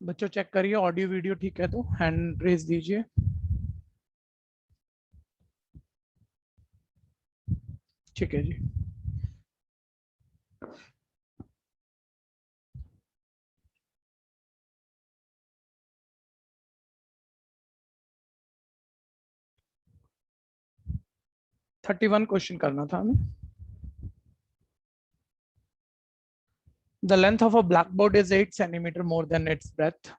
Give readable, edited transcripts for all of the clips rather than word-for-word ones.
बच्चों चेक करिए audio video ठीक है तो हैंड रेज दीजिए। ठीक है जी। वन 31 क्वेश्चन करना था हमें। The length of a black board is 8 centimetre more than it's breath.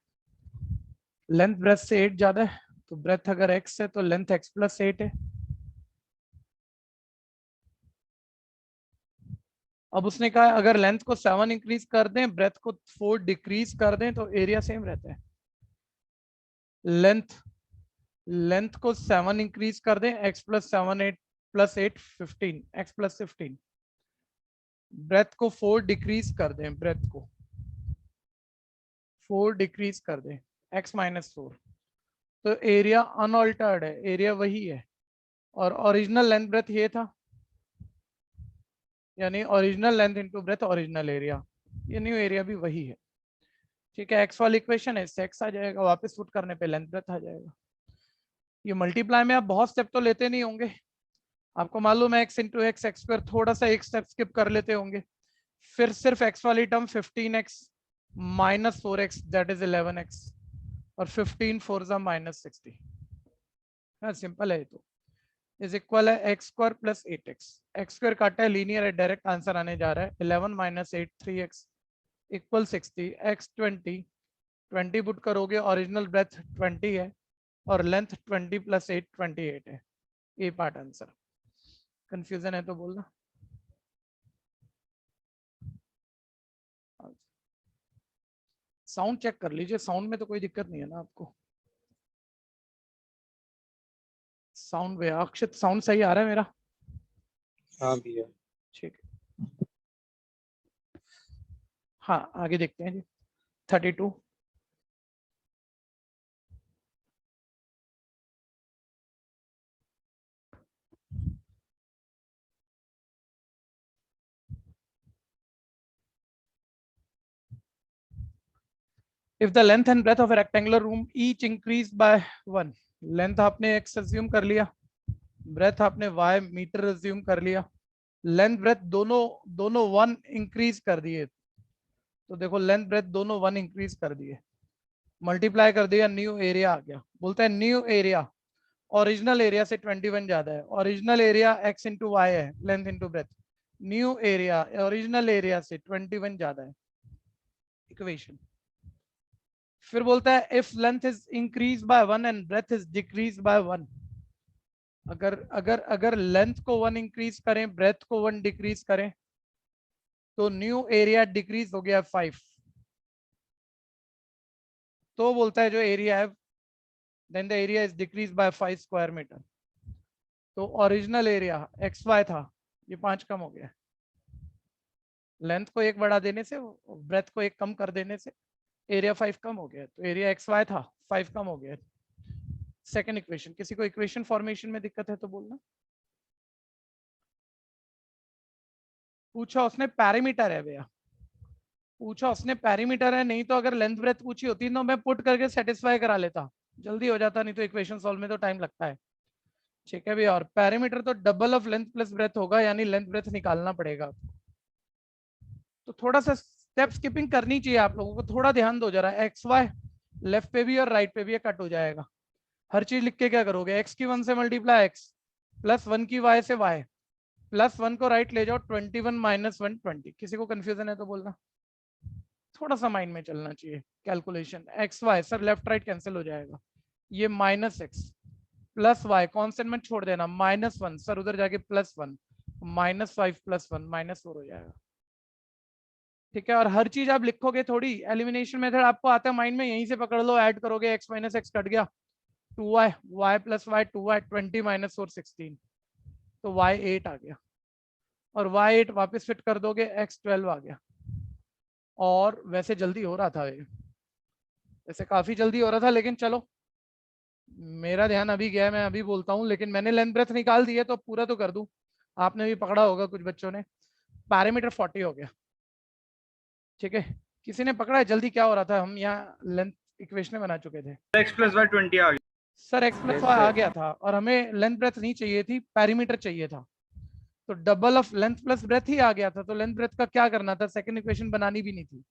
Length breadth से 8 ज्यादा है, तो ब्रेथ अगर x है तो लेंथ x प्लस 8 है। अब उसने कहा अगर लेंथ को 7 इंक्रीज कर दें, ब्रेथ को 4 डिक्रीज कर दें तो एरिया सेम रहता है। लेंथ लेंथ को 7 इंक्रीज कर दें, x plus 7 8 plus 8 15, x plus 15। Breadth को 4 डिक्रीज कर दें, ब्रेथ को 4 डिक्रीज कर दें, x माइनस 4, तो एरिया अनऑल्टर्ड है, एरिया वही है। और ओरिजिनल लेंथ ब्रेथ ये था, यानी original length into breath original area, ये न्यू एरिया भी वही है। ठीक है, एक्स वाली इक्वेशन है, इससे एक्स आ जाएगा, वापस पुट करने पे लेंथ ब्रेथ आ जाएगा। ये मल्टीप्लाई में आप बहुत स्टेप तो लेते नहीं होंगे, आपको मालूम है x into x x square, थोड़ा सा एक स्टेप स्किप कर लेते होंगे। फिर सिर्फ एक्स वाली term 15x minus 4x that is 11x, और 15 4 जा माइनस 60। हाँ सिंपल है, तो इज इक्वल है x square plus 8x। X square काटा है, लीनियर है, डायरेक्ट आंसर आने जा रहा है 11 minus 8 3x equal 60। x 20 put करोगे, ओरिजिनल ब्रेथ 20 है और लेंथ 20 प्लस 8 28 है। ये पार्ट आंसर। कंफ्यूजन है तो बोलना। साउंड चेक कर लीजिए, साउंड में तो कोई दिक्कत नहीं है ना आपको? साउंड भैया अक्षित, साउंड सही आ रहा है मेरा? हाँ भैया। ठीक है, हाँ आगे देखते हैं जी। 32। If the length and breadth of a rectangular room each increase by 1, length आपने x अज्यूम कर लिया, ब्रेथ आपने y मीटर अज्यूम कर लिया, लेंथ ब्रेथ दोनों दोनों 1 इंक्रीज कर दिए, तो देखो लेंथ ब्रेथ दोनों 1 इंक्रीज कर दिए, मल्टीप्लाई कर दिया, न्यू एरिया आ गया। बोलता है न्यू एरिया ओरिजिनल एरिया से 21 ज्यादा है, original area x into y है, length into breadth, new area original area से 21 ज्यादा है, इक्वेशन। फिर बोलता है if length is increase by 1 and breadth is decrease by 1, अगर अगर अगर लेंथ को 1 इंक्रीज करें, ब्रेथ को 1 डिक्रीज करें, तो न्यू एरिया डिक्रीज हो गया 5। तो बोलता है जो एरिया है, then the area is decrease by 5 square metre. तो ओरिजिनल एरिया एक्स वाई था, ये 5 कम हो गया, लेंथ को 1 बढ़ा देने से, ब्रेथ को 1 कम कर देने से एरिया 5 कम हो गया, तो एरिया एक्स वाई था 5 कम हो गया। Second equation. किसी को इक्वेशन फॉर्मेशन में दिक्कत है तो बोलना। पूछा उसने पैरामीटर है भैया, पूछा उसने पैरामीटर है, नहीं तो अगर लेंथ ब्रेथ पूछी होती तो मैं पुट करके सेटिस्फाई करा लेता, जल्दी हो जाता, नहीं तो इक्वेशन सॉल्व में तो टाइम लगता है। ठीक है भैया, और पैरामीटर तो double of length plus breath होगा, यानी लेंथ ब्रेथ निकालना पड़ेगा। तो थोड़ा सा स्टेप स्किपिंग करनी चाहिए आप लोगों को, थोड़ा ध्यान दो जरा। एक्स वाई लेफ्ट पे भी और राइट पे भी कट हो जाएगा, हर चीज लिख के क्या करोगे, एक्स की 1 से मल्टीप्लाई एक्स, प्लस 1 की वाई से वाई, प्लस 1 को राइट ले जाओ, 21 माइनस 1 20। किसी को कंफ्यूजन है तो बोलना, थोड़ा सा माइंड में चलना चाहिए calculation. X Y sir left right cancel हो जाएगा, ये minus X plus Y constant में छोड़ देना, -1 सर उधर जाके +1, -5 + 1 -4 हो जाएगा। ठीक है, और हर चीज आप लिखोगे थोड़ी, एलिमिनेशन मेथड आपको आता है माइंड में, यहीं से पकड़ लो, ऐड करोगे, x माइनस एक्स कट गया, 2y, y plus Y 2y, 20 minus 4 16, तो y 8 आ गया, और y 8 वापस फिट कर दोगे, x 12 आ गया। और वैसे जल्दी हो रहा था ये, वैसे काफी जल्दी हो रहा था, लेकिन चलो मेरा ध्यान अभी गया है, मैं अभी बोलता हूँ, लेकिन मैंने लेंथ ब्रेथ निकाल दी है तो पूरा तो कर दूं। आपने भी पकड़ा होगा कुछ बच्चों ने, पैरामीटर 40 हो गया। ठीक है, किसी ने पकड़ा है जल्दी क्या हो रहा था? हम यहाँ लेंथ इक्वेशन बना चुके थे। x प्लस वाई 20 आ गया सर x प्लस वाई आ गया था और हमें लेंथ ब्रेथ नहीं चाहिए थी, पेरीमीटर चाहिए था, तो double of length plus breadth ही आ गया था। तो लेंथ ब्रेथ का क्या करना था? सेकंड इक्वेशन बनानी भी नहीं थी,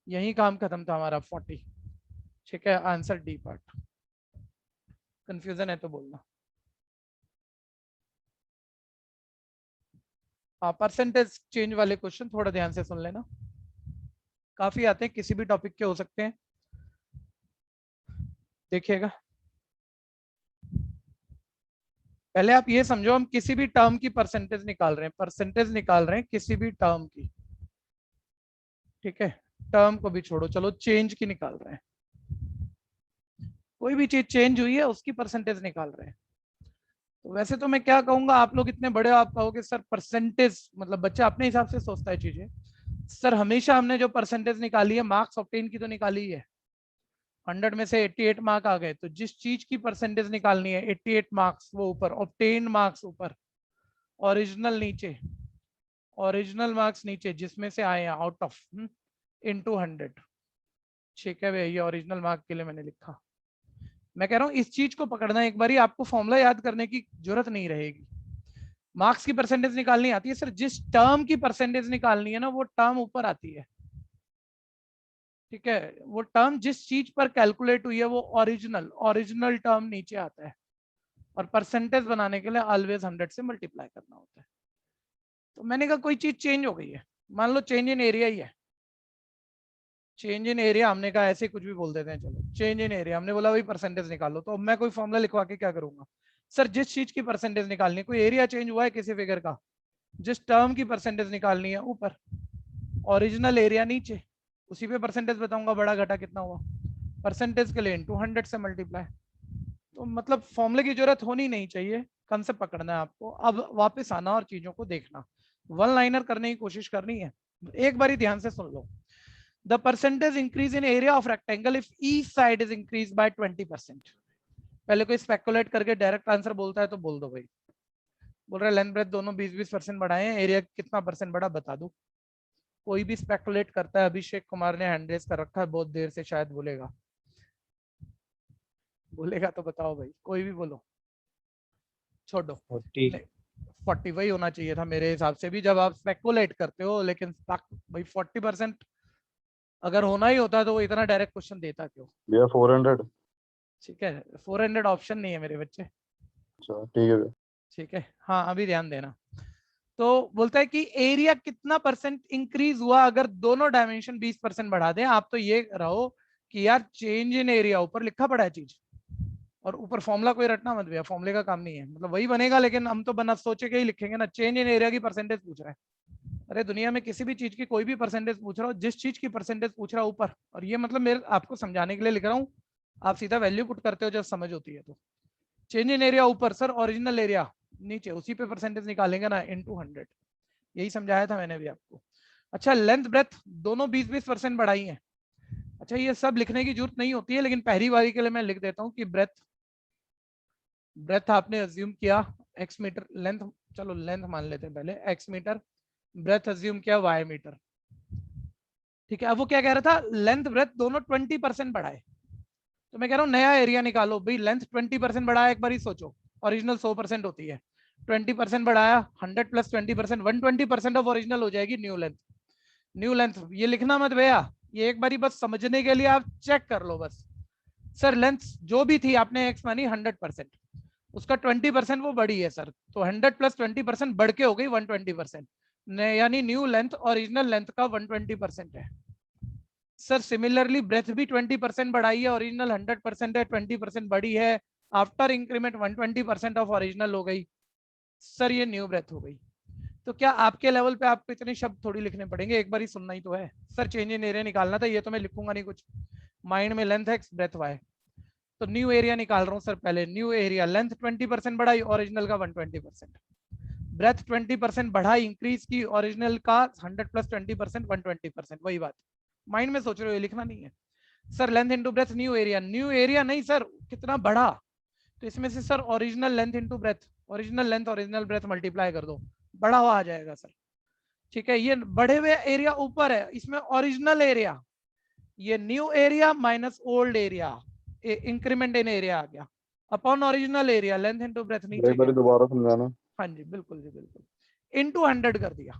यही काम खत्म था हमारा 40। ठीक है, आंसर डी पार्ट। कंफ्यूजन है तो बोलना। हाँ, परसेंटेज चेंज वाले क्वेश्चन थोड़ा ध्यान से सुन लेना, काफी आते हैं, किसी भी टॉपिक के हो सकते हैं, देखिएगा। पहले आप ये समझो, हम किसी भी टर्म की परसेंटेज निकाल रहे हैं, परसेंटेज निकाल रहे हैं किसी भी टर्म की, ठीक है, टर्म को भी छोड़ो, चलो चेंज की निकाल रहे हैं, कोई भी चीज चेंज हुई है उसकी परसेंटेज निकाल रहे हैं। तो वैसे तो मैं क्या कहूंगा, आप लोग इतने बड़े हो, आप कहोगे सर परसेंटेज, मतलब बच्चा अपने हिसाब से सोचता है चीजें। सर हमेशा हमने जो परसेंटेज निकाली है, मार्क्स ऑब्टेन की तो निकाली है, 100 में से 88 मार्क आ गए, तो जिस चीज की परसेंटेज निकालनी है 88 मार्क्स वो ऊपर, ऑब्टेन मार्क्स ऊपर, ओरिजिनल नीचे, ओरिजिनल मार्क्स नीचे, जिसमें से आए हैं आउट ऑफ इनटू 100। ठीक है भैया, ये ओरिजिनल मार्क के लिए मैंने लिखा। मैं कह रहा हूँ इस चीज को पकड़ना, एक बारी आपको फॉर्मूला याद करने की जरूरत नहीं रहेगी। मार्क्स की परसेंटेज निकालनी आती है सर, जिस टर्म की परसेंटेज निकालनी है ना वो टर्म ऊपर आती है, ठीक है, वो टर्म जिस चीज पर कैलकुलेट हुई है वो ओरिजिनल टर्म नीचे आता है, और परसेंटेज बनाने के लिए ऑलवेज 100 से मल्टीप्लाई करना होता है। तो मैंने कहा कोई चीज चेंज हो गई है, मान लो चेंज इन एरिया ही है, चेंज इन एरिया, हमने कहा ऐसे कुछ भी बोल देते हैं, चलो चेंज इन एरिया, हमने बोला भाई परसेंटेज निकालो, तो अब मैं कोई फॉर्मूला लिखवा के क्या करूंगा? सर जिस चीज की परसेंटेज निकालनी है, कोई एरिया चेंज हुआ है किसी फिगर का, जिस टर्म की परसेंटेज निकालनी है ऊपर, ओरिजिनल एरिया नीचे, उसी पे परसेंटेज बताऊंगा बड़ा घटा कितना हुआ, परसेंटेज के लिए इनटू 100 से मल्टीप्लाई। तो मतलब फॉर्मूले की जरूरत होनी नहीं चाहिए, कंसेप्ट पकड़ना है आपको, अब वापस आना और चीजों को देखना, वन लाइनर करने की कोशिश करनी है। एक बारी ध्यान से सुन लो, the percentage increase in area of rectangle if each side is increased by 20%। पहले कोई स्पेकुलेट करके डायरेक्ट आंसर बोलता है तो बोल दो भाई, बोल रहा है लेंथ ब्रेथ दोनों 20-20% बढ़ाए हैं, एरिया कितना परसेंट बढ़ा बता दो। कोई भी स्पेकुलेट करता है, अभिषेक कुमार ने हैंड रेज कर रखा है बहुत देर से, शायद बोलेगा, बोलेगा तो बताओ भाई, कोई भी बोलो, छोड़ो। 40 40 वही होना चाहिए था मेरे हिसाब से भी, जब आप स्पेकुलेट करते हो, लेकिन भाई 40% अगर होना ही होता तो वो इतना डायरेक्ट क्वेश्चन देता क्यों? भैया 400। ठीक है, 400 ऑप्शन नहीं है मेरे बच्चे। अच्छा ठीक है भैया। ठीक है, हाँ अभी ध्यान देना। तो बोलता है कि एरिया कितना परसेंट इंक्रीज हुआ अगर दोनों डायमेंशन 20% बढ़ा दें। आप तो ये रहो कि यार चेंज इन एरिया ऊपर लिखा पड़ा है चीज, और ऊपर फॉर्मूला कोई रटना मत भैया, फॉर्मूले का काम नहीं है, मतलब वही बनेगा, लेकिन हम तो बना सोचे के ही लिखेंगे ना। चेंज इन एरिया की परसेंटेज पूछ रहा है, अरे दुनिया में किसी भी चीज की कोई भी परसेंटेज पूछ रहा हो, जिस चीज की परसेंटेज पूछ रहा है ऊपर, और ये मतलब मेरे आपको समझाने के लिए लिख रहा हूँ, आप सीधा वैल्यू पुट करते हो जब समझ होती है। तो चेंज इन एरिया ऊपर सर, ओरिजिनल एरिया नीचे, उसी पे परसेंटेज निकालेंगे ना, इनटू 100, यही समझाया था मैंने भी आपको। अच्छा, लेंथ ब्रेथ दोनों 20-20% बढ़ाई है। अच्छा, ये सब लिखने की जरूरत नहीं होती है, लेकिन पहली बारी के लिए मैं लिख देता हूँ कि ब्रेथ आपने अज्यूम किया x मीटर, लेंथ चलो लेंथ मान लेते हैं पहले x मीटर, ब्रेथ अज्यूम किया y मीटर। ठीक है, अब वो क्या कह रहा था, लेंथ ब्रेथ दोनों 20% बढ़ाए, तो मैं कह रहा हूँ नया एरिया निकालो भाई, लेंथ 20% बढ़ाया, एक बार ही सोचो, ओरिजिनल 100% होती है, 20% बढ़ाया, 100 प्लस 20%, 120% ऑफ ओरिजिनल हो जाएगी न्यू लेंथ। न्यू लेंथ ये लिखना मत भैया, ये एक बारी बस समझने के लिए आप चेक कर लो बस। सर लेंथ जो भी थी आपने एक्स मानी 100%, उसका 20% वो बढ़ी है सर, तो 100 प्लस 20% बढ़ के हो गई 120%, यानी न्यू लेंथ ओरिजिनल लेंथ का 120% है। सर सिमिलरली ब्रेथ भी 20% बढ़ाई है, ओरिजिनल 100% है, 20% बढ़ी है, आफ्टर इंक्रीमेंट 120% ऑफ ओरिजिनल हो गई, सर ये न्यू ब्रेथ हो गई। तो क्या आपके लेवल पे आपको इतने शब्द थोड़ी लिखने पड़ेंगे, एक बार ही सुनना ही तो है। सर चेंज इन एरिया निकालना था, ये तो मैं लिखूंगा नहीं कुछ, माइंड में लेंथ एक्स ब्रेथ वाई, तो न्यू एरिया निकाल रहा हूँ सर। पहले न्यू एरिया, लेंथ 20% बढ़ाई, ओरिजिनल का 120%, ब्रेथ 20% बढ़ाई इंक्रीज की, ओरिजिनल का 100 प्लस 20% 120%, वही बात माइंड में सोच रहे हो, लिखना नहीं है। Sir length into breadth new area, new area नहीं सर कितना बढ़ा, तो इसमें से sir original length into breath, original length original breath multiply कर दो, बड़ा हुआ आ जाएगा सर। ठीक है, ये बढ़े हुए एरिया ऊपर है, इसमें ओरिजिनल एरिया, ये new area minus old area, increment in area आ गया upon original area, length into breadth नीचे एक बार गया। दोबारा समझाना। हाँ जी बिल्कुल जी बिल्कुल, इनटू 100 कर दिया,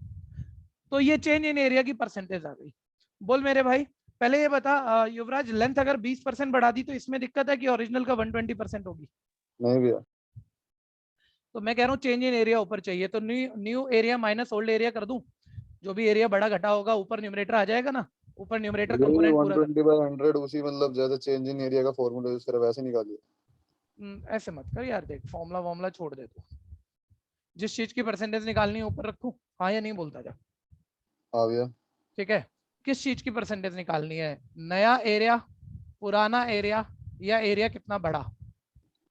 तो ये चेंज इन एरिया की परसेंटेज आ गई। बोल मेरे भाई, पहले ये बता युवराज, लेंथ अगर 20% बढ़ा दी तो इसमें दिक्कत है कि ओरिजिनल का 120% होगी? नहीं भैया। तो मैं कह रहा हूँ चेंज इन एरिया ऊपर चाहिए, तो new area minus old area कर दूं, जो भी एरिया बढ़ा घटा होगा ऊपर न्यूमरेटर आ जाएगा ना, ऊपर न्यूमरेटर यही कंपोनेंट पूरा कर। 120/100 उसी मतलब जैसे चेंज इन एरिया का फॉर्मूला यूज करा वैसे निकालिए। ऐसे मत कर यार, देख फॉर्मूला वॉर्मूला छोड़ दे तू, जिस चीज की परसेंटेज निकालनी है ऊपर रखू, हाँ या नहीं बोलता जा। हाँ भैया। ठीक है, किस चीज की परसेंटेज निकालनी है, नया एरिया, पुराना एरिया, या एरिया कितना बड़ा?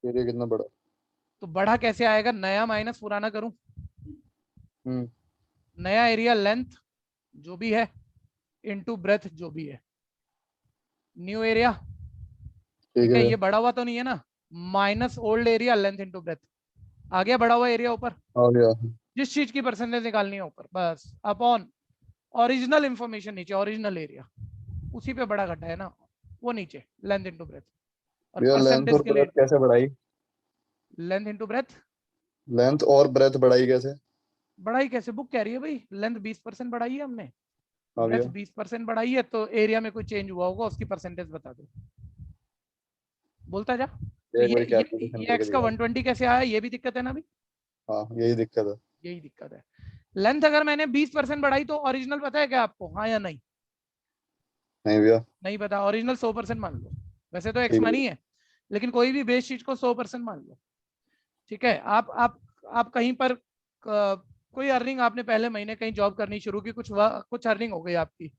एरिया कितना बड़ा। तो बड़ा कैसे आएगा, नया माइनस पुराना करूं, हम्म। नया एरिया लेंथ जो भी है इनटू ब्रेथ जो भी है, न्यू एरिया, ठीक ठीक है है, भैया। ये बढ़ा हुआ तो नहीं है ना, minus old area length into breadth, आ गया बढ़ा हुआ एरिया ऊपर, आ गया। जिस चीज की परसेंटेज निकालनी है ऊपर, बस अपॉन ओरिजिनल इंफॉर्मेशन नीचे, ओरिजिनल एरिया उसी पे बड़ा घटा है ना, वो नीचे लेंथ इनटू ब्रेथ, और भैया लेंथ परसेंटेज और के लिए ब्रेथ कैसे बढ़ाई। लेंथ इनटू ब्रेथ, लेंथ और ब्रेथ बढ़ाई कैसे। बढ़ाई कैसे, बुक कह रही है भाई, लेंथ 20% बढ़ाई है हमने, हाँ ब्रेथ भैया। 20% बढ़ाई है, तो एरिया में कोई चेंज हुआ होगा उसकी परसेंटेज बता दो, बोलता जा। तो एक बार ये कैलकुलेशन ये करके एक्स का दिखा। 120 कैसे आया, ये भी दिक्कत है ना भाई, हाँ यही दिक्कत है। यही दिक्कत है। लेंथ अगर मैंने 20% बढ़ाई तो ओरिजिनल पता है क्या आपको, हाँ या नहीं? नहीं भैया। नहीं पता, ओरिजिनल 100% मान लो, वैसे तो एक्स ठीक है। मनी है, लेकिन कोई भी बेस चीज को 100% मान लो। ठीक है, आप कहीं पर कोई अर्निंग आपने पहले महीने कहीं जॉब करनी शुरू की, कुछ अर्निंग हो गई आपकी,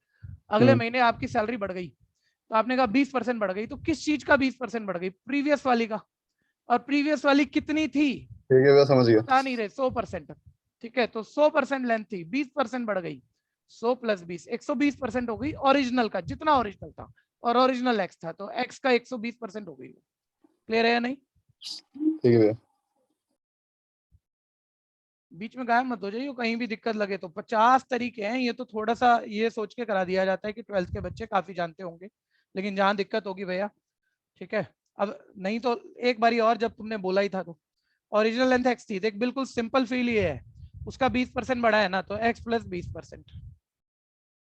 अगले हम्म। महीने आपकी सैलरी बढ़ गई, तो आपने कहा 20% बढ़ गई, तो किस चीज का 20% बढ़ गई, प्रीवियस वाली का, और प्रीवियस वाली कितनी थी ठीक है भैया समझ गया। बता नहीं रहे, 100%। ठीक है, तो 100% लेंथ थी, 20% बढ़ गई, 100 प्लस 20 120% हो गई ओरिजिनल का, जितना ओरिजिनल था, और ओरिजिनल एक्स था, तो एक्स का 120% हो गई। क्लियर है या नहीं? ठीक है भैया। बीच में गायब मत हो जाइए, कहीं भी दिक्कत लगे तो 50 तरीके हैं, ये तो थोड़ा सा ये सोच के करा दिया जाता है कि 12th के बच्चे काफी जानते होंगे, लेकिन जहां दिक्कत होगी भैया, ठीक है, अब नहीं तो एक बारी और, जब तुमने बोला ही था तो ओरिजिनल लेंथ एक्स थी, देख बिल्कुल सिंपल फील ये है, उसका 20% बढ़ा है ना, तो एक्स प्लस 20%।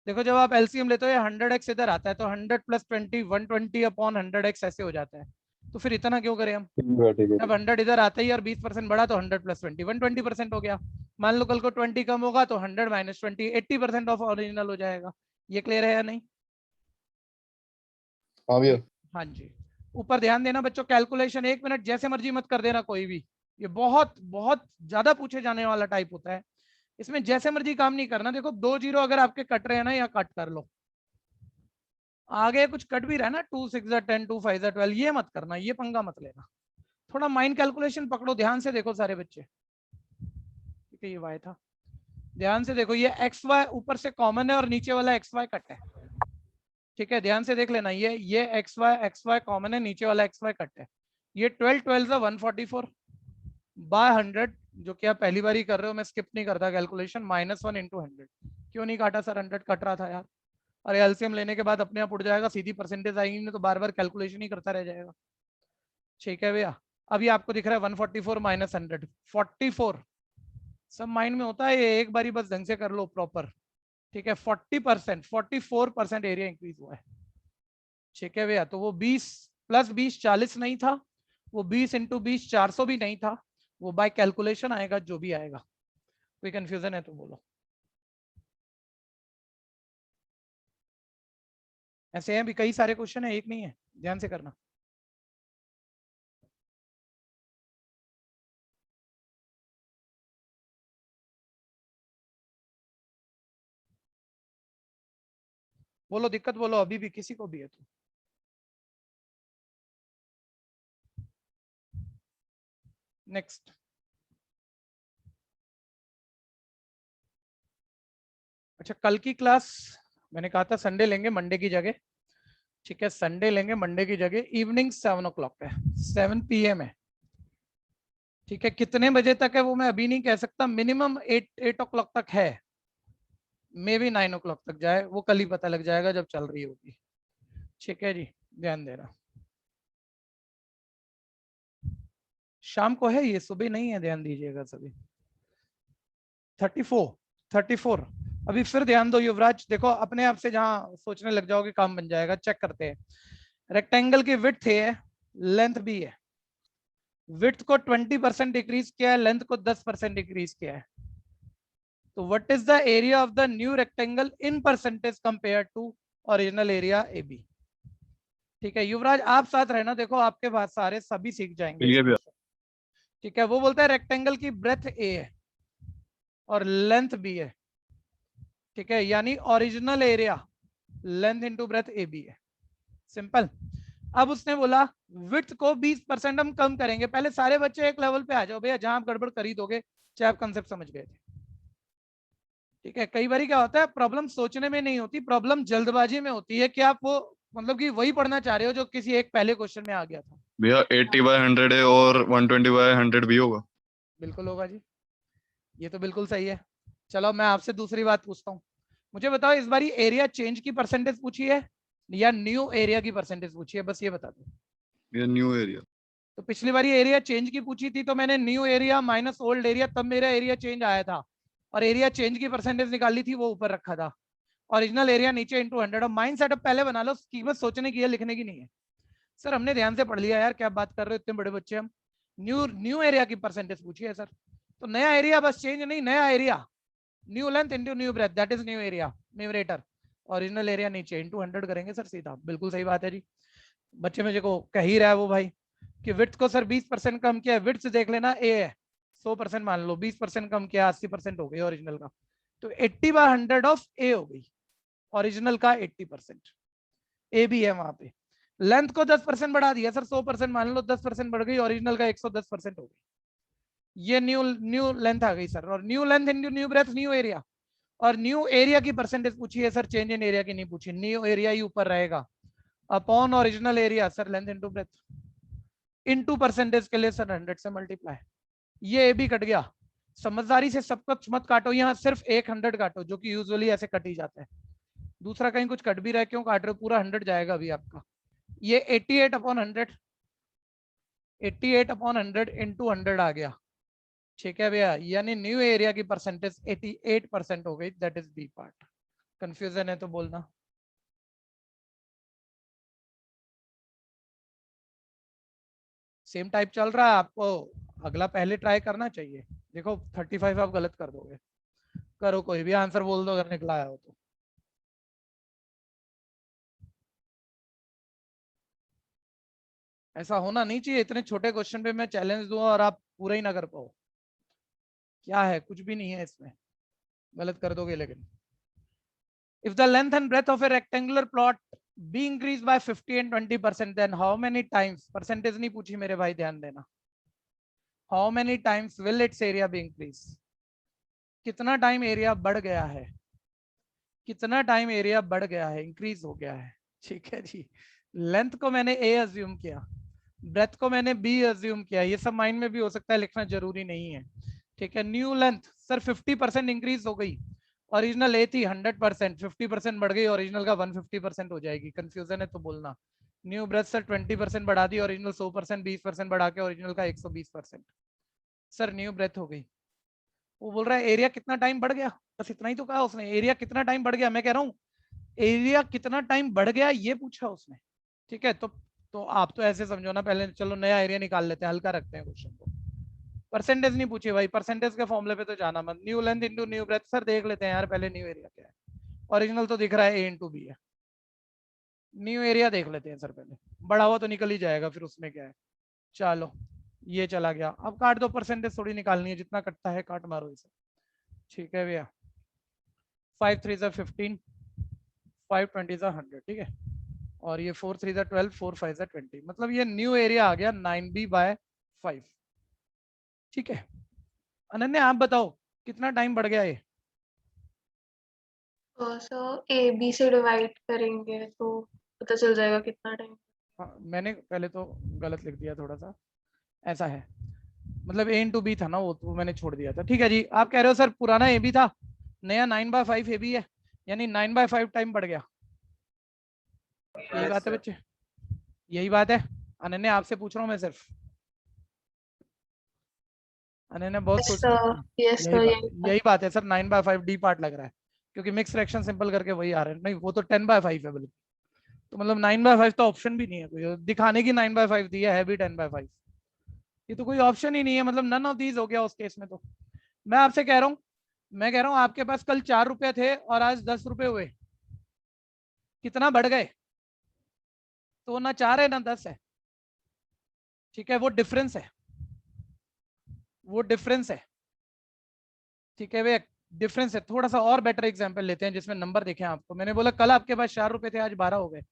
देखो जब आप एलसीएम लेते हो, 100x इधर आता है, तो 100 प्लस 20 120 अपॉन 100x ऐसे हो जाता है, तो फिर इतना क्यों करें हम, ठीक है ठीक है। जब 100 इधर आता ही और 20% बढ़ा, तो 100 प्लस 20 120% हो गया। मान लो कल को 20 कम होगा, तो 100 माइनस 20 80% ऑफ ओरिजिनल हो जाएगा। ये क्लियर है या नहीं? हाँ भैया। हाँ जी। ऊपर ध्यान देना बच्चों, कैलकुलेशन 1 मिनट जैसे मर्जी मत कर देना कोई भी, ये बहुत बहुत ज्यादा पूछे जाने वाला टाइप होता है, इसमें जैसे मर्जी काम नहीं करना। देखो 2 जीरो अगर आपके कट रहे हैं ना, या कट कर लो, आगे कुछ कट भी रहा है ना, 2 6 10 2 5 12, ये मत करना, ये पंगा मत लेना, थोड़ा माइंड कैलकुलेशन पकड़ो, ध्यान से देखो सारे बच्चे। ठीक है, ये वाई था, ध्यान से देखो, ये एक्स वाई ऊपर से कॉमन है और नीचे वाला एक्स वाई कट है। ठीक है, ध्यान से देख लेना, ये एक्स वाई कॉमन है, नीचे वाला एक्स वाई कट है। ये 12 12 144 बाय 100, जो कि आप पहली बार ही कर रहे हो, मैं स्किप नहीं करता कैलकुलेशन, -1 इंटू 100। क्यों नहीं काटा सर, 100 कट रहा था यार, अरे एलसीएम लेने के बाद अपने आप उड़ जाएगा, सीधी परसेंटेज आएगी, नहीं तो बार बार कैलकुलेशन ही करता रह जाएगा। ठीक है भैया, अभी आपको दिख रहा है 144 माइनस 100 44, सब माइंड में होता है ये, एक बारी बस ढंग से कर लो प्रॉपर। ठीक है, 40% 44% एरिया इंक्रीज हुआ है। ठीक है भैया, तो वो 20 प्लस 20 40 नहीं था, वो 20 इंटू 20 400 भी नहीं था, वो बाय कैलकुलेशन आएगा जो भी आएगा। कोई कंफ्यूजन है तो बोलो। ऐसे हैं भी कई सारे क्वेश्चन है, एक नहीं है, ध्यान से करना। बोलो दिक्कत, बोलो अभी भी किसी को भी है तो। नेक्स्ट, अच्छा कल की क्लास मैंने कहा था संडे लेंगे मंडे की जगह। ठीक है, संडे लेंगे मंडे की जगह, इवनिंग 7 o'clock है, 7 PM है। ठीक है, कितने बजे तक है वो मैं अभी नहीं कह सकता, मिनिमम 8 o'clock तक है। मे भी 9 o'clock तक जाए, वो कल ही पता लग जाएगा जब चल रही होगी। ठीक है जी, ध्यान देना। शाम को है ये, सुबह नहीं है, ध्यान दीजिएगा सभी। 34 अभी फिर ध्यान दो युवराज, देखो अपने आप से जहां सोचने लग जाओगे काम बन जाएगा। चेक करते हैं, रेक्टेंगल की विड्थ है, लेंथ भी है। विड्थ को 20% डिक्रीज किया है, लेंथ को 10% डिक्रीज किया है। तो what is the area of the new rectangle in percentage compare to original area A B. ठीक है युवराज, आप साथ रहना, देखो आपके बाद सारे सभी सीख जाएंगे इस question। ठीक है, वो बोलता है रेक्टेंगल की ब्रेथ ए है और लेंथ बी है। ठीक है, यानी original area length into breadth A B है। सिंपल। अब उसने बोला विड्थ को 20% हम कम करेंगे। पहले सारे बच्चे एक लेवल पे आ जाओ भैया, जहां आप गड़बड़ कर ही दोगे, चाहे आप कंसेप्ट समझ गए थे। ठीक है, कई बार क्या होता है, प्रॉब्लम सोचने में नहीं होती, प्रॉब्लम जल्दबाजी में होती है कि आप वो मतलब कि वही पढ़ना चाह रहे हो जो किसी एक पहले क्वेश्चन में आ गया था। भैया 80/100 है और 120/100 भी होगा। बिल्कुल होगा जी, ये तो बिल्कुल सही है। चलो मैं आपसे दूसरी बात पूछता हूँ, मुझे बताओ इस बार एरिया चेंज की परसेंटेज पूछी है या न्यू एरिया की परसेंटेज पूछी है, बस ये बता दो। ये न्यू एरिया। तो पिछली बार एरिया चेंज की पूछी थी तो मैंने new area minus old area, तब मेरा एरिया चेंज आया था और एरिया चेंज की परसेंटेज निकाली थी, वो ऊपर रखा था। ओरिजिनल एरिया नीचे इंटू 100। माइंड सेटअप पहले बना लो, कीमत सोचने की है, लिखने की नहीं है। सर हमने ध्यान से पढ़ लिया यार, क्या बात कर रहे हो, इतने बड़े बच्चे हम। न्यू एरिया की परसेंटेज पूछी है सर, तो नया एरिया बस चेंज नहीं, नया area new length into new breadth, that is new area numerator. Original area नीचे इंटू 100 करेंगे सर सीधा। बिल्कुल सही बात है जी, बच्चे मुझे को कह ही रहा है वो भाई कि विड्थ को सर 20% कम किया है। विड्थ देख लेना ए है, 100% मान लो, 20% कम किया 80% हो गई ओरिजिनल का, तो 80/100 ऑफ ए हो गई, ओरिजिनल का 80%। ए भी है वहां पे। लेंथ को 10% बढ़ा दिया सर, 100% मान लो, 10% बढ़ गई, ओरिजिनल का 110% हो गई। ये न्यू लेंथ आ गई सर, और new length into new breadth new area. और न्यू एरिया की परसेंटेज पूछी है सर, चेंज इन एरिया की नहीं पूछी, न्यू एरिया ही ऊपर रहेगा upon original area sir, length into breath into percentage के लिए सर 100 से मल्टीप्लाई। ये ए भी कट गया। समझदारी से सब कुछ मत काटो, यहाँ सिर्फ एक 100 काटो, जो कि यूजुअली ऐसे कट ही जाता है। दूसरा कहीं कुछ कट भी रहा है, क्यों काट रहे हो, पूरा 100 जाएगा अभी आपका। ये 88/100, 88/100 इंटू 100 आ गया। ठीक है भैया, यानी न्यू एरिया की परसेंटेज 88% हो गई, that is B part. Confusion है तो बोलना। सेम टाइप चल रहा है, आपको अगला पहले ट्राई करना चाहिए। देखो 35 आप गलत कर दोगे, करो कोई भी आंसर बोल दो अगर निकला आया हो तो। ऐसा होना नहीं चाहिए, इतने छोटे क्वेश्चन पे मैं चैलेंज दूं और आप पूरा ही ना कर पाओ। क्या है, कुछ भी नहीं है इसमें, गलत कर दोगे लेकिन। If the length and breadth of a rectangular plot be increased by 50 and 20%, then how many times, percentage नहीं पूछी मेरे भाई, ध्यान देना, how many times will its area be increased? कितना टाइम एरिया बढ़ गया है, कितना टाइम एरिया बढ़ गया है, इंक्रीज हो गया है। ठीक है जी, लेंथ को मैंने ए अज्यूम किया, ब्रेथ को मैंने बी अज्यूम किया, ये सब माइंड में भी हो सकता है, लिखना जरूरी नहीं है। ठीक है, न्यू लेंथ सर 50% इंक्रीज हो गई, ओरिजिनल ए थी 100%, 50% बढ़ गई, ओरिजिनल का 150% हो जाएगी। कंफ्यूजन है तो बोलना। न्यू ब्रेथ सर 20% बढ़ा दी, ओरिजिनल 100%, 20% बढ़ा के ओरिजिनल का 120%। सर न्यू ब्रेथ हो गई। वो बोल रहा है एरिया कितना टाइम बढ़ गया, बस इतना ही तो कहा उसने, एरिया कितना टाइम बढ़ गया। मैं कह रहा हूँ एरिया कितना टाइम बढ़ गया ये पूछा उसने। ठीक है, तो आप तो ऐसे समझो ना, पहले चलो नया एरिया निकाल लेते हैं, हल्का रखते हैं क्वेश्चन को। परसेंटेज नहीं पूछी भाई, परसेंटेज के फॉर्मूले पे तो जाना मत। New length into new breadth sir देख लेते हैं यार पहले, न्यू एरिया क्या है। ओरिजिनल तो दिख रहा है ए इंटू बी है, न्यू एरिया देख लेते हैं सर पहले, बड़ा हुआ तो निकल ही जाएगा, फिर उसमें क्या है। चलो ये चला गया, अब काट दो, परसेंटेज थोड़ी निकालनी है, जितना कटता है काट मारो इसे। ठीक है भैया, 5 3 15, 5 20 100, ठीक है, और ये 4 3 12, 4 5 20, मतलब ये न्यू एरिया आ गया 9b/5। ठीक है, अनन्या आप बताओ कितना टाइम बढ़ गया ये। सर ए बी से डिवाइड करेंगे तो पता चल जाएगा कितना टाइम। हाँ, मैंने पहले तो गलत लिख दिया थोड़ा सा, ऐसा है, मतलब ए इंटू बी था ना वो, तो मैंने छोड़ दिया था। ठीक है जी, आप कह रहे हो सर पुराना ए बी था, नया 9/5 ए बी है, यानी 9/5 टाइम बढ़ गया। यही बात है बच्चे, यही बात है। अनन्या आपसे पूछ रहा हूँ मैं सिर्फ, अनन्या बहुत यस सोच सर, यस सर, यही बात है सर। 9/5 डी पार्ट लग रहा है क्योंकि मिक्स फ्रैक्शन सिंपल करके वही आ रहे हैं। नहीं वो तो 10/5 है बल्कि, तो मतलब 9/5 तो ऑप्शन भी नहीं है कोई दिखाने की। 9/5 दिया है भी 10/5, ये तो कोई ऑप्शन ही नहीं है। मतलब नन ऑफ दीज हो गया उस केस में। तो मैं आपसे कह रहा हूँ, मैं कह रहा हूँ आपके पास कल 4 रुपए थे और आज 10 रुपए हुए, कितना बढ़ गए? तो ना 4 है ना 10 है, ठीक है, वो डिफरेंस है, वो डिफरेंस है, ठीक है। वे डिफरेंस है। थोड़ा सा और बेटर एग्जांपल लेते हैं जिसमें नंबर देखें आपको। मैंने बोला कल आपके पास 4 रुपए थे, आज 12 हो गए।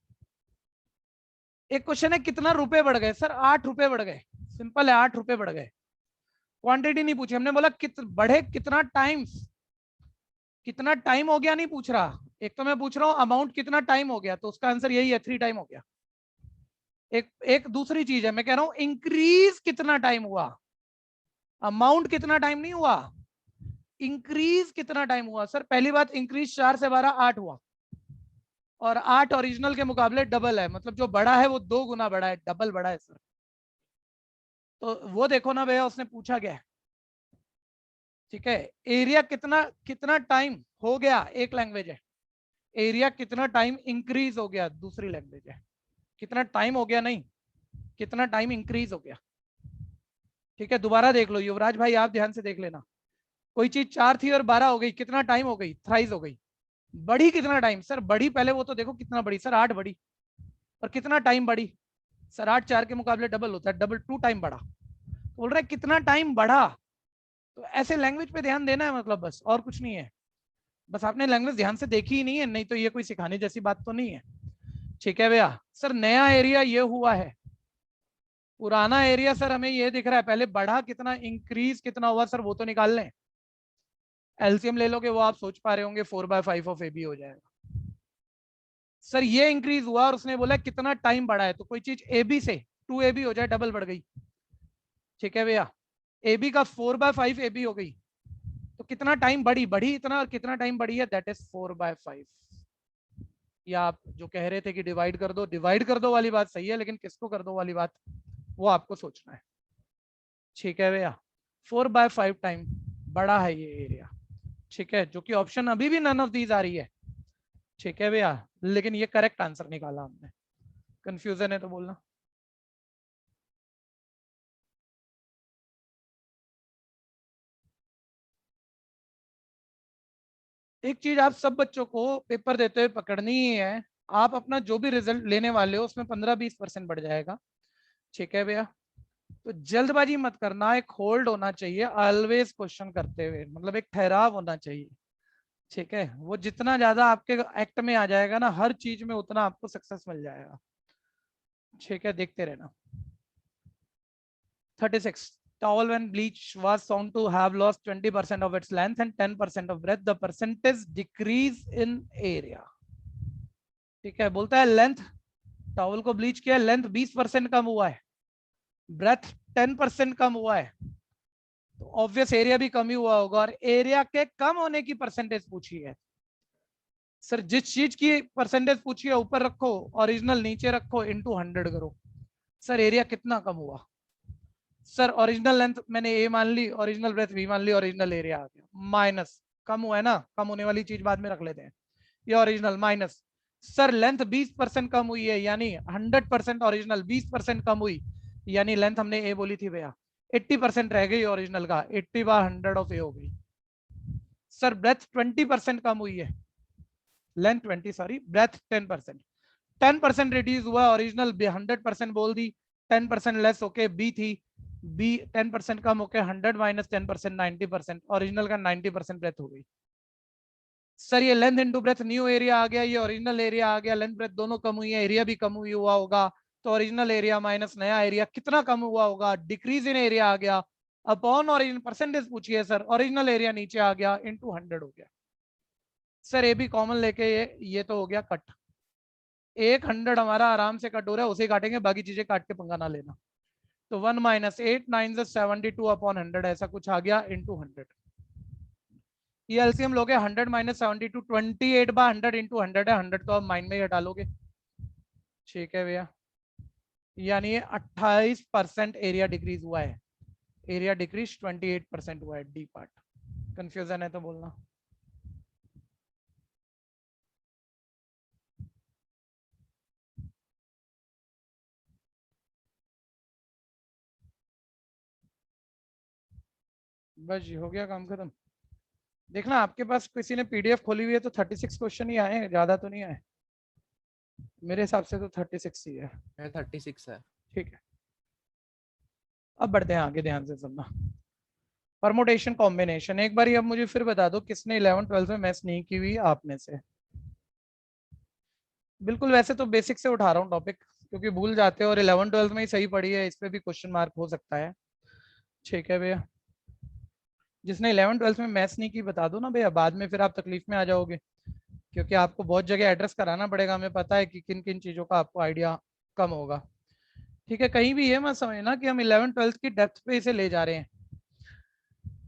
एक क्वेश्चन है कितना रुपए बढ़ गए? सर 8 रुपए बढ़ गए, सिंपल है, 8 रुपए बढ़ गए। क्वांटिटी नहीं पूछी हमने, बोला बढ़े कितना टाइम्स, कितना टाइम हो गया नहीं पूछ रहा। एक तो मैं पूछ रहा हूं अमाउंट कितना टाइम हो गया, तो उसका आंसर यही है 3 टाइम हो गया। एक दूसरी चीज है, मैं कह रहा हूं इंक्रीज कितना टाइम हुआ, अमाउंट कितना टाइम नहीं हुआ, इंक्रीज कितना टाइम हुआ। सर पहली बात, इंक्रीज 4 से 12 8 हुआ, और 8 ओरिजिनल के मुकाबले डबल है, मतलब जो बड़ा है वो 2 गुना बड़ा है, डबल बड़ा है सर। तो वो देखो ना भैया, उसने पूछा क्या है, ठीक है। एरिया कितना कितना टाइम हो गया, एक लैंग्वेज है। एरिया कितना टाइम इंक्रीज हो गया, दूसरी लैंग्वेज है। कितना टाइम हो गया नहीं, कितना टाइम इंक्रीज हो गया, ठीक है। दोबारा देख लो युवराज भाई, आप ध्यान से देख लेना। कोई चीज 4 थी और 12 हो गई, कितना टाइम हो गई? थ्राइस हो गई। बढ़ी कितना टाइम? सर बढ़ी पहले वो तो देखो कितना बढ़ी। सर 8 बढ़ी, और कितना टाइम बढ़ी? सर 8 4 के मुकाबले डबल होता है, डबल 2 टाइम बढ़ा। बोल रहे कितना टाइम बढ़ा। तो ऐसे लैंग्वेज पे ध्यान देना है, मतलब बस, और कुछ नहीं है। बस आपने लैंग्वेज ध्यान से देखी ही नहीं है, नहीं तो ये कोई सिखाने जैसी बात तो नहीं है, ठीक है भैया। सर नया एरिया ये हुआ है, पुराना एरिया सर हमें ये दिख रहा है। पहले बढ़ा कितना, इंक्रीज कितना हुआ, सर वो तो निकाल लें। एलसीएम ले लोगे, वो आप सोच पा रहे होंगे 4/5 ऑफ ए बी हो जाएगा। सर ये इंक्रीज हुआ और उसने बोला कितना टाइम बढ़ा है, तो कोई चीज ए बी से 2AB हो जाए, डबल बढ़ गई, ठीक है भैया। ए बी का 4/5 AB हो गई, तो कितना टाइम बढ़ी, बढ़ी इतना, और कितना टाइम बढ़ी है, दैट इज 4/5। या आप जो कह रहे थे कि डिवाइड कर दो, डिवाइड कर दो वाली बात सही है, लेकिन किसको कर दो वाली बात, वो आपको सोचना है, ठीक है भैया। 4/5 टाइम बड़ा है ये एरिया, ठीक है, जो कि ऑप्शन अभी भी नन ऑफ दीज आ रही है, ठीक है भैया। लेकिन ये करेक्ट आंसर निकाला हमने। कंफ्यूजन है तो बोलना। एक चीज आप सब बच्चों को पेपर देते हुए पकड़नी ही है, आप अपना जो भी रिजल्ट लेने वाले हो उसमें 15-20% बढ़ जाएगा, ठीक है भैया। तो जल्दबाजी मत करना, एक होल्ड होना चाहिए ऑलवेज क्वेश्चन करते हुए, मतलब एक ठहराव होना चाहिए, ठीक है। वो जितना ज्यादा आपके एक्ट में आ जाएगा ना हर चीज में, उतना आपको सक्सेस मिल जाएगा, ठीक है। देखते रहना। 36 towel when bleach was found to have lost 20% of its length and 10% of breadth, the percentage decrease in area, ठीक है। बोलता है लेंथ, टॉवल को ब्लीच किया, लेंथ 20% कम हुआ है, ब्रेथ 10% कम हुआ है, तो ऑब्वियस एरिया भी कम ही हुआ होगा। और एरिया के कम होने की परसेंटेज पूछी है। सर जिस चीज की परसेंटेज पूछी है ऊपर रखो, ओरिजिनल नीचे रखो, इनटू 100 करो। सर एरिया कितना कम हुआ? सर ओरिजिनल लेंथ मैंने ए मान ली, ओरिजिनल ब्रेथ बी मान ली, ओरिजिनल एरिया आ गया, माइनस, कम हुआ है ना, कम होने वाली चीज बाद में रख लेते हैं, ये ओरिजिनल माइनस। सर लेंथ 20% कम हुई है, यानी 100% ओरिजिनल 20% कम हुई, यानी लेंथ हमने ए बोली थी भैया, 80% रह गई ओरिजिनल का, 80/100 ऑफ ए हो गई। सर ब्रेथ 20% कम हुई है, लेंथ 20 सॉरी, ब्रेथ 10%, 10% रिड्यूस हुआ, ओरिजिनल 100% बोल दी, 10% लेस होके बी थी, बी 10% कम होके 100 माइनस 10% 90%, ओरिजिनल का 90% ब्रेथ हो गई। सर ये length into breadth new area आ गया, ये ओरिजिनल एरिया आ गया, लेंथ ब्रेथ दोनों कम हुई है, एरिया भी कम हुआ होगा, तो ओरिजिनल एरिया माइनस नया एरिया कितना कम हुआ होगा, डिक्रीज इन एरिया आ गया, अपॉन ओरिजिनल परसेंटेज पूछिए सर, ओरिजिनल एरिया नीचे आ गया, इनटू 100 हो गया। सर ए भी कॉमन लेके ये तो हो गया कट, 100 हमारा आराम से कट हो रहा है, उसे काटेंगे, बाकी चीजें काट के पंगा ना लेना। तो 1 माइनस 8 9 72 अपॉन 100 ऐसा कुछ आ गया, इनटू 100। ये एलसीएम लोगे 100 माइनस 72 28 बाय 100 इंटू 100 है, 100 तो आप माइंड में ही हटा लोगे। ठीक है भैया, यानी ये 28% एरिया डिक्रीज हुआ है, एरिया डिक्रीज 28% हुआ है। डी पार्ट कंफ्यूजन है तो बोलना। बस जी, हो गया काम खत्म। देखना आपके पास किसी ने पीडीएफ खोली हुई है तो 36 क्वेश्चन ही आए हैं, ज्यादा तो नहीं आए मेरे हिसाब से, तो 36 ही है। 36 है। ठीक है, अब बढ़ते हैं आगे, ध्यान से सुनना। परमुटेशन कॉम्बिनेशन, एक बार अब मुझे फिर बता दो किसने 11 12 में मैथ्स नहीं की हुई आप में से। बिल्कुल, वैसे तो बेसिक से उठा रहा हूँ टॉपिक, क्योंकि भूल जाते हो और 11 12 में ही सही पड़ी है, इस पे भी क्वेश्चन मार्क हो सकता है। ठीक है भैया, जिसने 11 12 में मैथ्स नहीं की बता दो ना भैया, बाद में फिर आप तकलीफ में आ जाओगे, क्योंकि आपको बहुत जगह एड्रेस कराना पड़ेगा। हमें पता है कि किन किन चीज़ों का आपको आइडिया कम होगा। ठीक है, कहीं भी ये मत समझना कि हम 11 12 की डेप्थ पे इसे ले जा रहे हैं।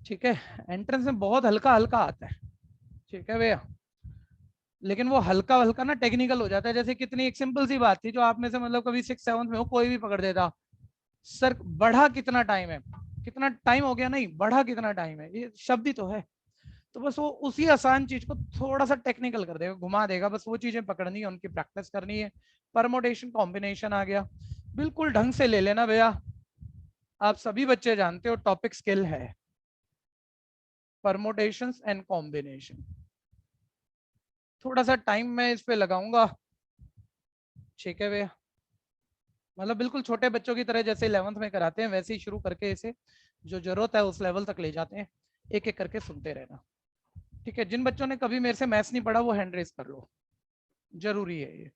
ठीक है, एंट्रेंस में बहुत हल्का हल्का आता है। ठीक है भैया, लेकिन वो हल्का हल्का ना टेक्निकल हो जाता है। जैसे कितनी एक सिंपल सी बात थी जो आप में से मतलब कभी 6 7 में हो, कोई भी पकड़ देता, सर बढ़ा कितना टाइम है, कितना टाइम हो गया, नहीं बढ़ा कितना टाइम है, ये शब्द ही तो है। तो बस वो उसी आसान चीज को थोड़ा सा टेक्निकल कर देगा, घुमा देगा, बस वो चीजें पकड़नी है, उनकी प्रैक्टिस करनी है। परमोटेशन कॉम्बिनेशन आ गया, बिल्कुल ढंग से ले लेना भैया। आप सभी बच्चे जानते हो टॉपिक स्किल है, परमोटेशंस एंड कॉम्बिनेशन। थोड़ा सा टाइम मैं इस पे लगाऊंगा। ठीक है भैया, मतलब बिल्कुल छोटे बच्चों की तरह जैसे 11th में कराते हैं वैसे ही शुरू करके इसे जो जरूरत है उस लेवल तक ले जाते हैं, एक एक करके सुनते रहना। ठीक है, जिन बच्चों ने कभी मेरे से मैथ्स नहीं पढ़ा वो हैंड रेज कर लो, जरूरी है ये।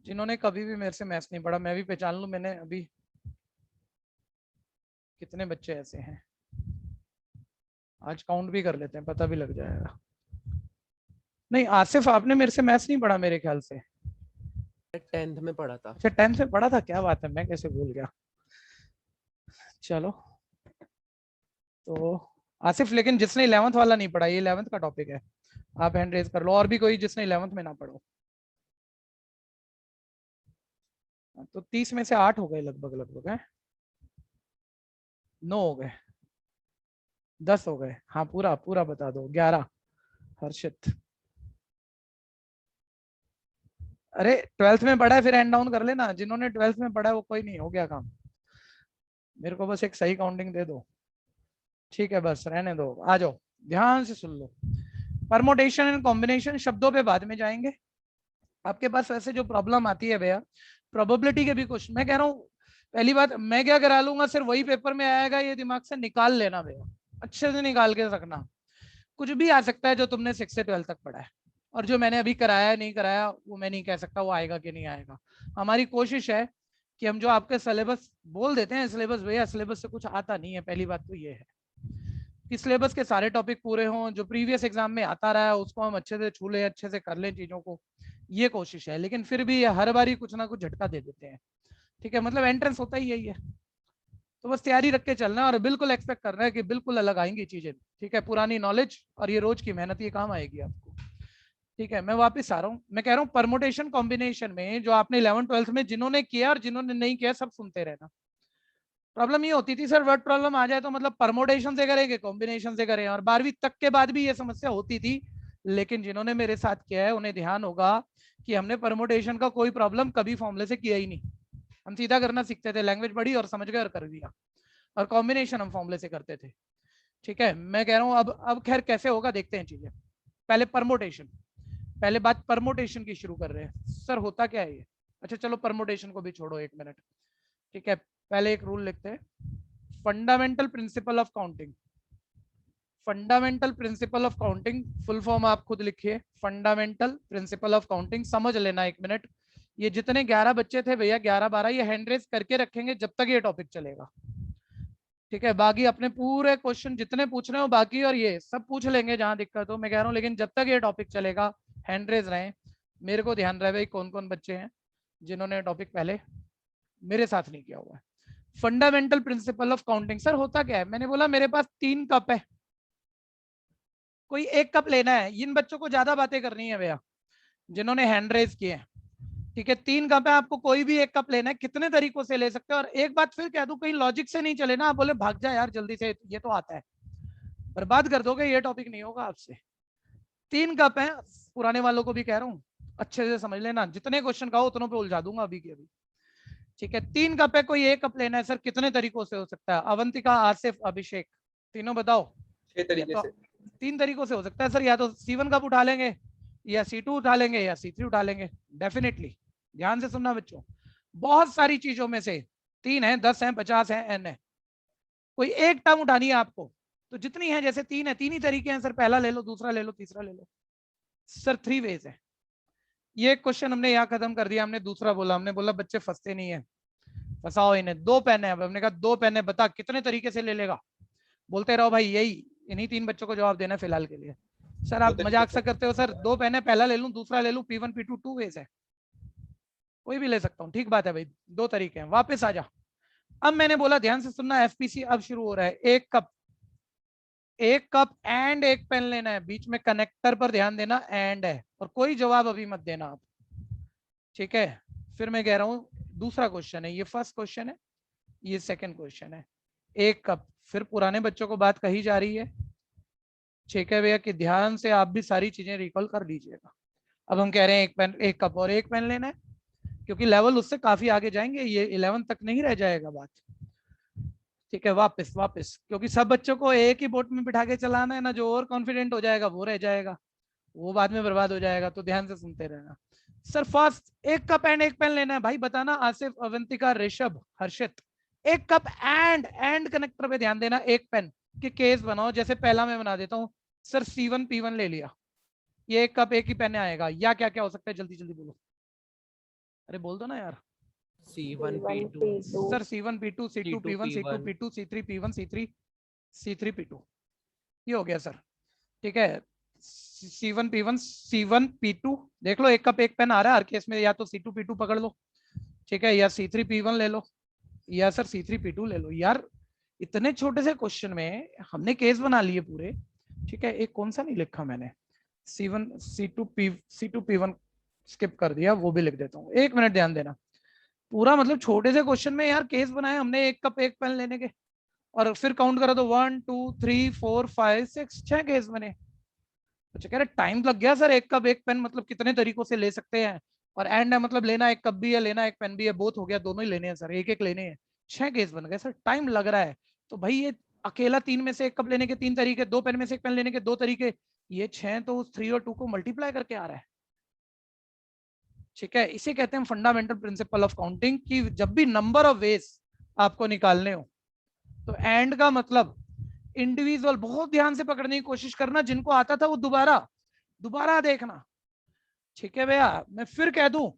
जिन्होंने कभी भी मेरे से मैथ्स नहीं पढ़ा, मैं भी पहचान लूं मैंने अभी कितने बच्चे ऐसे हैं, आज काउंट भी कर लेते हैं, पता भी लग जाएगा। नहीं आसिफ, आपने मेरे से मैथ्स नहीं पढ़ा मेरे ख्याल से। 10th में पढ़ा था। अच्छा 10th में पढ़ा था, क्या बात है, मैं कैसे भूल गया। चलो तो आसिफ, लेकिन जिसने 11th वाला नहीं पढ़ा, ये 11th का टॉपिक है, आप हैंड रेज कर लो। और भी कोई जिसने 11th में ना पढ़ो। तो 30 में से 8 हो गए लगभग लगभग है, 9 हो गए, 10 हो गए। हाँ पूरा पूरा बता दो, 11। हर्षित, अरे 12th में पढ़ा है फिर हैंड डाउन कर लेना, जिन्होंने 12th में पढ़ा है वो कोई नहीं, हो गया काम। मेरे को बस एक सही काउंटिंग दे दो। ठीक है, बस रहने दो, आ जाओ ध्यान से सुन लो। परमोटेशन एंड कॉम्बिनेशन शब्दों पे बाद में जाएंगे। आपके पास वैसे जो प्रॉब्लम आती है भैया, प्रोबेबिलिटी के भी क्वेश्चन, मैं कह रहा हूँ पहली बात मैं क्या करा लूंगा, सिर्फ वही पेपर में आएगा, ये दिमाग से निकाल लेना भैया, अच्छे से निकाल के रखना। कुछ भी आ सकता है जो तुमने 6 से 12 तक पढ़ा है, और जो मैंने अभी कराया नहीं कराया वो मैं नहीं कह सकता वो आएगा कि नहीं आएगा। हमारी कोशिश है कि हम जो आपके सिलेबस बोल देते हैं, सिलेबस भैया सिलेबस से कुछ आता नहीं है, पहली बात तो ये है कि सिलेबस के सारे टॉपिक पूरे हों, जो प्रीवियस एग्जाम में आता रहा है उसको हम अच्छे से छू लें, अच्छे से कर लें चीज़ों को, ये कोशिश है। लेकिन फिर भी हर बार ही कुछ ना कुछ झटका दे देते हैं। ठीक है, मतलब एंट्रेंस होता ही यही है, तो बस तैयारी रख के चलना और बिल्कुल एक्सपेक्ट करना है कि बिल्कुल अलग आएंगी चीजें। ठीक है, पुरानी नॉलेज और ये रोज की मेहनत ये काम आएगी आपको। ठीक है, मैं वापस आ रहा हूँ, मैं कह रहा हूँ परमोटेशन कॉम्बिनेशन में जो आपने 11 12 में जिन्होंने किया और जिन्होंने नहीं किया सब सुनते रहना। प्रॉब्लम ये होती थी सर, वर्ड प्रॉब्लम आ जाए तो मतलब परमोटेशन से करेंगे कॉम्बिनेशन से करें, और 12वीं तक के बाद भी ये समस्या होती थी। लेकिन जिन्होंने मेरे साथ किया है उन्हें ध्यान होगा कि हमने परमोटेशन का कोई प्रॉब्लम कभी फॉर्मूले से किया ही नहीं, हम सीधा करना सीखते थे, लैंग्वेज पढ़ी और समझ गए और कर दिया, और कॉम्बिनेशन हम फॉर्मूले से करते थे। ठीक है, मैं कह रहा हूँ अब खैर कैसे होगा देखते हैं चीजें। पहले परमोटेशन, पहले बात परमोटेशन की शुरू कर रहे हैं। सर होता क्या है ये, अच्छा चलो परमोटेशन को भी छोड़ो एक मिनट। ठीक है, पहले एक रूल लिखते हैं, fundamental principle of counting. Fundamental principle of counting full form आप खुद लिखिए, फंडामेंटल प्रिंसिपल ऑफ काउंटिंग। समझ लेना एक मिनट, ये जितने 11 बच्चे थे भैया 11 12 ये हैंड रेज करके रखेंगे जब तक ये टॉपिक चलेगा। ठीक है, बाकी अपने पूरे क्वेश्चन जितने पूछ रहे हो बाकी और ये सब पूछ लेंगे जहां दिक्कत हो, मैं कह रहा हूँ, लेकिन जब तक ये टॉपिक चलेगा हैंड रेज रहे। मेरे को ध्यान रहे भाई कौन कौन बच्चे हैं जिन्होंने टॉपिक पहले मेरे साथ नहीं किया हुआ है। Fundamental principle of counting, sir होता क्या है, मैंने बोला मेरे पास 3 कप है, कोई एक कप लेना है, इन बच्चों को ज्यादा बातें करनी है भैया जिन्होंने हैंड रेज किए हैं, ठीक है। 3 कप है, आपको कोई भी एक कप लेना है, कितने तरीकों से ले सकते हो। और एक बात फिर कह दूं, कहीं लॉजिक से नहीं चले ना, आप बोले भाग जा यार जल्दी से, ये तो आता है, बर्बाद कर दोगे, ये टॉपिक नहीं होगा आपसे। 3 कप है, पुराने वालों को भी कह रहा हूँ अच्छे से समझ लेना, जितने क्वेश्चन कहो उतनों पे उलझा दूंगा अभी के अभी, ठीक है। 3 कप है, कोई एक कप लेना है सर, कितने तरीकों से हो सकता है। अवंतिका, आसिफ, अभिषेक, तीनों बताओ। 6 तरीके तो से। 3 तरीकों से हो सकता है सर, या तो C1 कप उठा लेंगे, या C2 उठा लेंगे, या C3 उठा लेंगे। डेफिनेटली ध्यान से सुनना बच्चों, बहुत सारी चीजों में से 3 है, 10 है, 50 है, N है, कोई एक टर्म उठानी है आपको, तो जितनी है, जैसे 3 है, 3 ही तरीके हैं सर, पहला ले लो, दूसरा ले लो, तीसरा ले लो सर, 3 वेज है। ये क्वेश्चन हमने यहाँ खत्म कर दिया, हमने दूसरा बोला, हमने बोला बच्चे फंसते नहीं है, फंसाओ इन्हें। 2 पेन है, अब हमने कहा 2 पेन है, बता कितने तरीके से ले लेगा, बोलते रहो भाई, यही इन्हीं 3 बच्चों को जवाब देना है फिलहाल के लिए। सर आप मजाक सा करते हो सर, 2 पेन है, पहला ले लूं, दूसरा ले लूं, P1 P2 2 वेज है, कोई भी ले सकता हूँ, ठीक बात है भाई, 2 तरीके हैं। वापस आ जा, अब मैंने बोला ध्यान से सुनना, FPC अब शुरू हो रहा है। एक कप एंड एक पेन लेना है, बीच में कनेक्टर पर ध्यान देना, एंड है, और कोई जवाब अभी मत देना आप, ठीक है। फिर मैं कह रहा हूं दूसरा क्वेश्चन है, ये फर्स्ट क्वेश्चन है, ये सेकंड क्वेश्चन है। एक कप, फिर पुराने बच्चों को बात कही जा रही है, ठीक है भैया, कि ध्यान से आप भी सारी चीजें रिकॉल कर लीजिएगा। अब हम कह रहे हैं एक पेन, एक कप और एक पेन लेना है, क्योंकि लेवल उससे काफी आगे जाएंगे, ये 11 तक नहीं रह जाएगा बात, ठीक है। वापस क्योंकि सब बच्चों को एक ही बोट में बिठा के चलाना है ना, जो और कॉन्फिडेंट हो जाएगा वो रह जाएगा, वो बाद में बर्बाद हो जाएगा, तो ध्यान से सुनते रहना। सर फर्स्ट, एक कप एंड एक पेन लेना है भाई, बताना आसिफ, अवंतिका, ऋषभ, हर्षित। एक कप एंड कनेक्टर पे ध्यान देना, एक पेन के केस बनाओ, जैसे पहला मैं बना देता हूँ सर, C1 P1 ले लिया, ये एक कप एक ही पेन आएगा, या क्या क्या हो सकता है, जल्दी जल्दी बोलो, अरे बोल दो ना यार। C1 P2 sir C1 P2 C2 C2 P1 C2 P1 P2 C3 P1 C3 P2, ये हो गया सर, ठीक है। C1 P1 C1 P2 देख लो, एक कप एक पेन आ रहा है हर केस में, या तो C2 P2 पकड़ लो, ठीक है, या C3 P1 ले लो, या सर C3 P2 ले लो। यार इतने छोटे से क्वेश्चन में हमने केस बना लिए पूरे, ठीक है। एक कौन सा नहीं लिखा मैंने, C2 P1 स्किप कर दिया, वो भी लिख देता हूँ, एक मिनट ध्यान देना। पूरा मतलब छोटे से क्वेश्चन में यार केस बनाए हमने, एक कप एक पेन लेने के, और फिर काउंट करा तो 1 2 3 4 5 6 6 केस बने। अच्छा कह रहे टाइम लग गया सर, एक कप एक पेन मतलब कितने तरीकों से ले सकते हैं, और एंड है मतलब लेना एक कप भी है, लेना एक पेन भी है, बोथ हो गया, दोनों ही लेने हैं सर, एक एक लेने हैं, 6 केस बन गए सर, टाइम लग रहा है। तो भाई ये अकेला 3 में से एक कप लेने के 3 तरीके, 2 पेन में से एक पेन लेने के 2 तरीके, ये 6 तो उस 3 और 2 को मल्टीप्लाई करके आ रहा है, ठीक है। इसे कहते हैं फंडामेंटल प्रिंसिपल ऑफ काउंटिंग, कि जब भी नंबर ऑफ वेज आपको निकालने हो, तो एंड का मतलब इंडिविजुअल, बहुत ध्यान से पकड़ने की कोशिश करना, जिनको आता था वो दोबारा देखना, ठीक है भैया। मैं फिर कह दूं,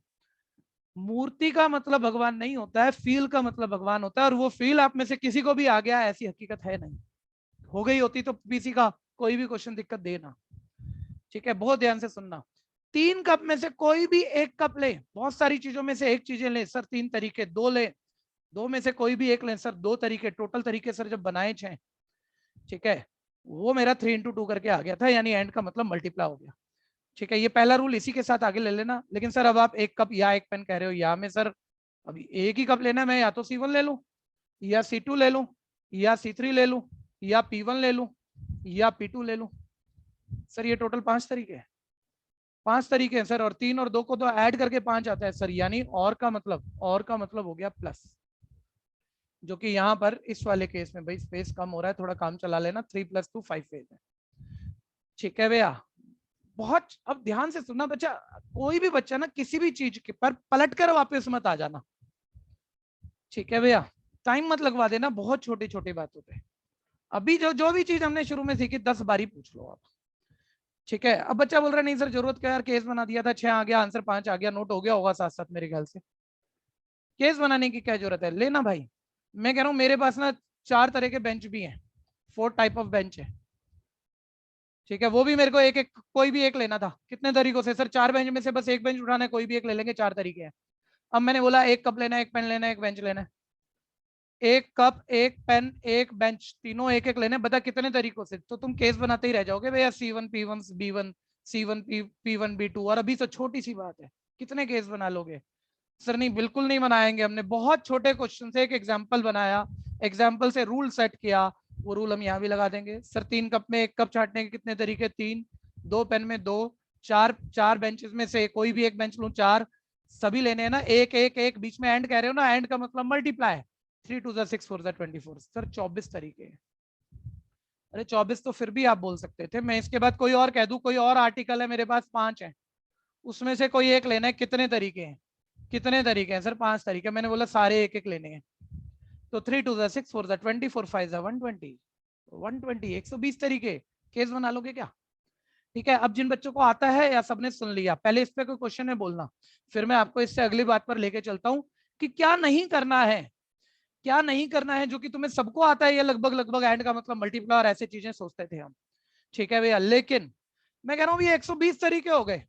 मूर्ति का मतलब भगवान नहीं होता है, फील का मतलब भगवान होता है, और वो फील आप में से किसी को भी आ गया, ऐसी हकीकत है नहीं, हो गई होती तो पीसी का कोई भी क्वेश्चन दिक्कत देना, ठीक है। बहुत ध्यान से सुनना, 3 कप में से कोई भी एक कप ले, बहुत सारी चीजों में से एक चीजें ले सर, 3 तरीके, 2 ले, 2 में से कोई भी एक ले सर, 2 तरीके, टोटल तरीके सर जब बनाए 6, ठीक है। वो मेरा 3 into 2 करके आ गया था, यानी एंड का मतलब मल्टीप्लाई हो गया, ठीक है। ये पहला रूल इसी के साथ आगे ले लेना। लेकिन सर अब आप एक कप या एक पेन कह रहे हो, या में सर अभी एक ही कप लेना है, मैं या तो C1 ले लूं, या C2 ले लूं, या C3 ले लूं, या P1 ले लूं, या P2 ले लूं। सर ये टोटल 5 तरीके हैं, 5 तरीके हैं सर, और 3 और 2 को तो ऐड करके 5 आता है सर, यानी और का मतलब हो गया प्लस, जो कि यहाँ पर इस वाले केस में भाई स्पेस कम हो रहा है, थोड़ा काम चला लेना, 3 + 2 5 फेज है, ठीक है भैया। बहुत अब ध्यान से सुनना बच्चा, कोई भी बच्चा ना किसी भी चीज के पर पलट कर वापस मत आ जाना, ठीक है भैया। टाइम मत लगवा देना बहुत छोटी छोटी बातों पे, अभी जो भी चीज हमने शुरू में सीखी 10 बारी पूछ लो आप, ठीक है। अब बच्चा बोल रहा है नहीं सर जरूरत क्या यार, केस बना दिया था, 6 आ गया, आंसर 5 आ गया, नोट हो गया होगा साथ साथ, मेरे ख्याल से केस बनाने की क्या जरूरत है, लेना भाई। मैं कह रहा हूँ मेरे पास ना 4 तरह के बेंच भी हैं, 4 टाइप ऑफ बेंच है, ठीक है। वो भी मेरे को एक एक कोई भी एक लेना था, कितने तरीकों से सर, 4 बेंच में से बस एक बेंच उठाना है, कोई भी एक ले लेंगे, 4 तरीके हैं। अब मैंने बोला एक कप लेना है, एक पेन लेना है, एक बेंच लेना है, एक कप, एक पेन, एक बेंच, तीनों एक एक लेने, बता कितने तरीकों से। तो तुम केस बनाते ही रह जाओगे भैया, C1 P1 B1, C1 P1 B2, और अभी तो छोटी सी बात है, कितने केस बना लोगे। सर नहीं, बिल्कुल नहीं बनाएंगे, हमने बहुत छोटे क्वेश्चन से एक एग्जाम्पल बनाया, एग्जाम्पल से रूल सेट किया, वो रूल हम यहाँ भी लगा देंगे। सर 3 कप में 1 कप छांटने के कितने तरीके, 3, 2 पेन में 2, 4 बेंचेस में से कोई भी एक बेंच लूं, 4, सभी लेने हैं ना, एक एक एक, बीच में एंड कह रहे हो ना, एंड का मतलब मल्टीप्लाई, 3 2 6 4 24। सर 24 तरीके हैं। अरे 24 तो फिर भी आप बोल सकते थे, मैं इसके बाद कोई और कह दूं, कोई और आर्टिकल है मेरे पास 5 है, उसमें से कोई एक लेना है, कितने तरीके हैं, कितने तरीके हैं सर, 5 तरीके, मैंने बोला सारे एक एक लेने हैं। तो 3 2 6 4 24, 5 120, 120, 120 तरीके, केस बना लोगे क्या। ठीक है, अब जिन बच्चों को आता है या सबने सुन लिया, पहले इस पे कोई क्वेश्चन है बोलना, फिर मैं आपको इससे अगली बात पर लेके चलता हूं कि क्या नहीं करना है, क्या नहीं करना है, जो कि तुम्हें सबको आता है, ये लगभग लगभग एंड का मतलब मल्टीप्लाई और ऐसे चीजें सोचते थे हम। ठीक है भैया, लेकिन मैं कह रहा हूँ ये 120 तरीके हो गए,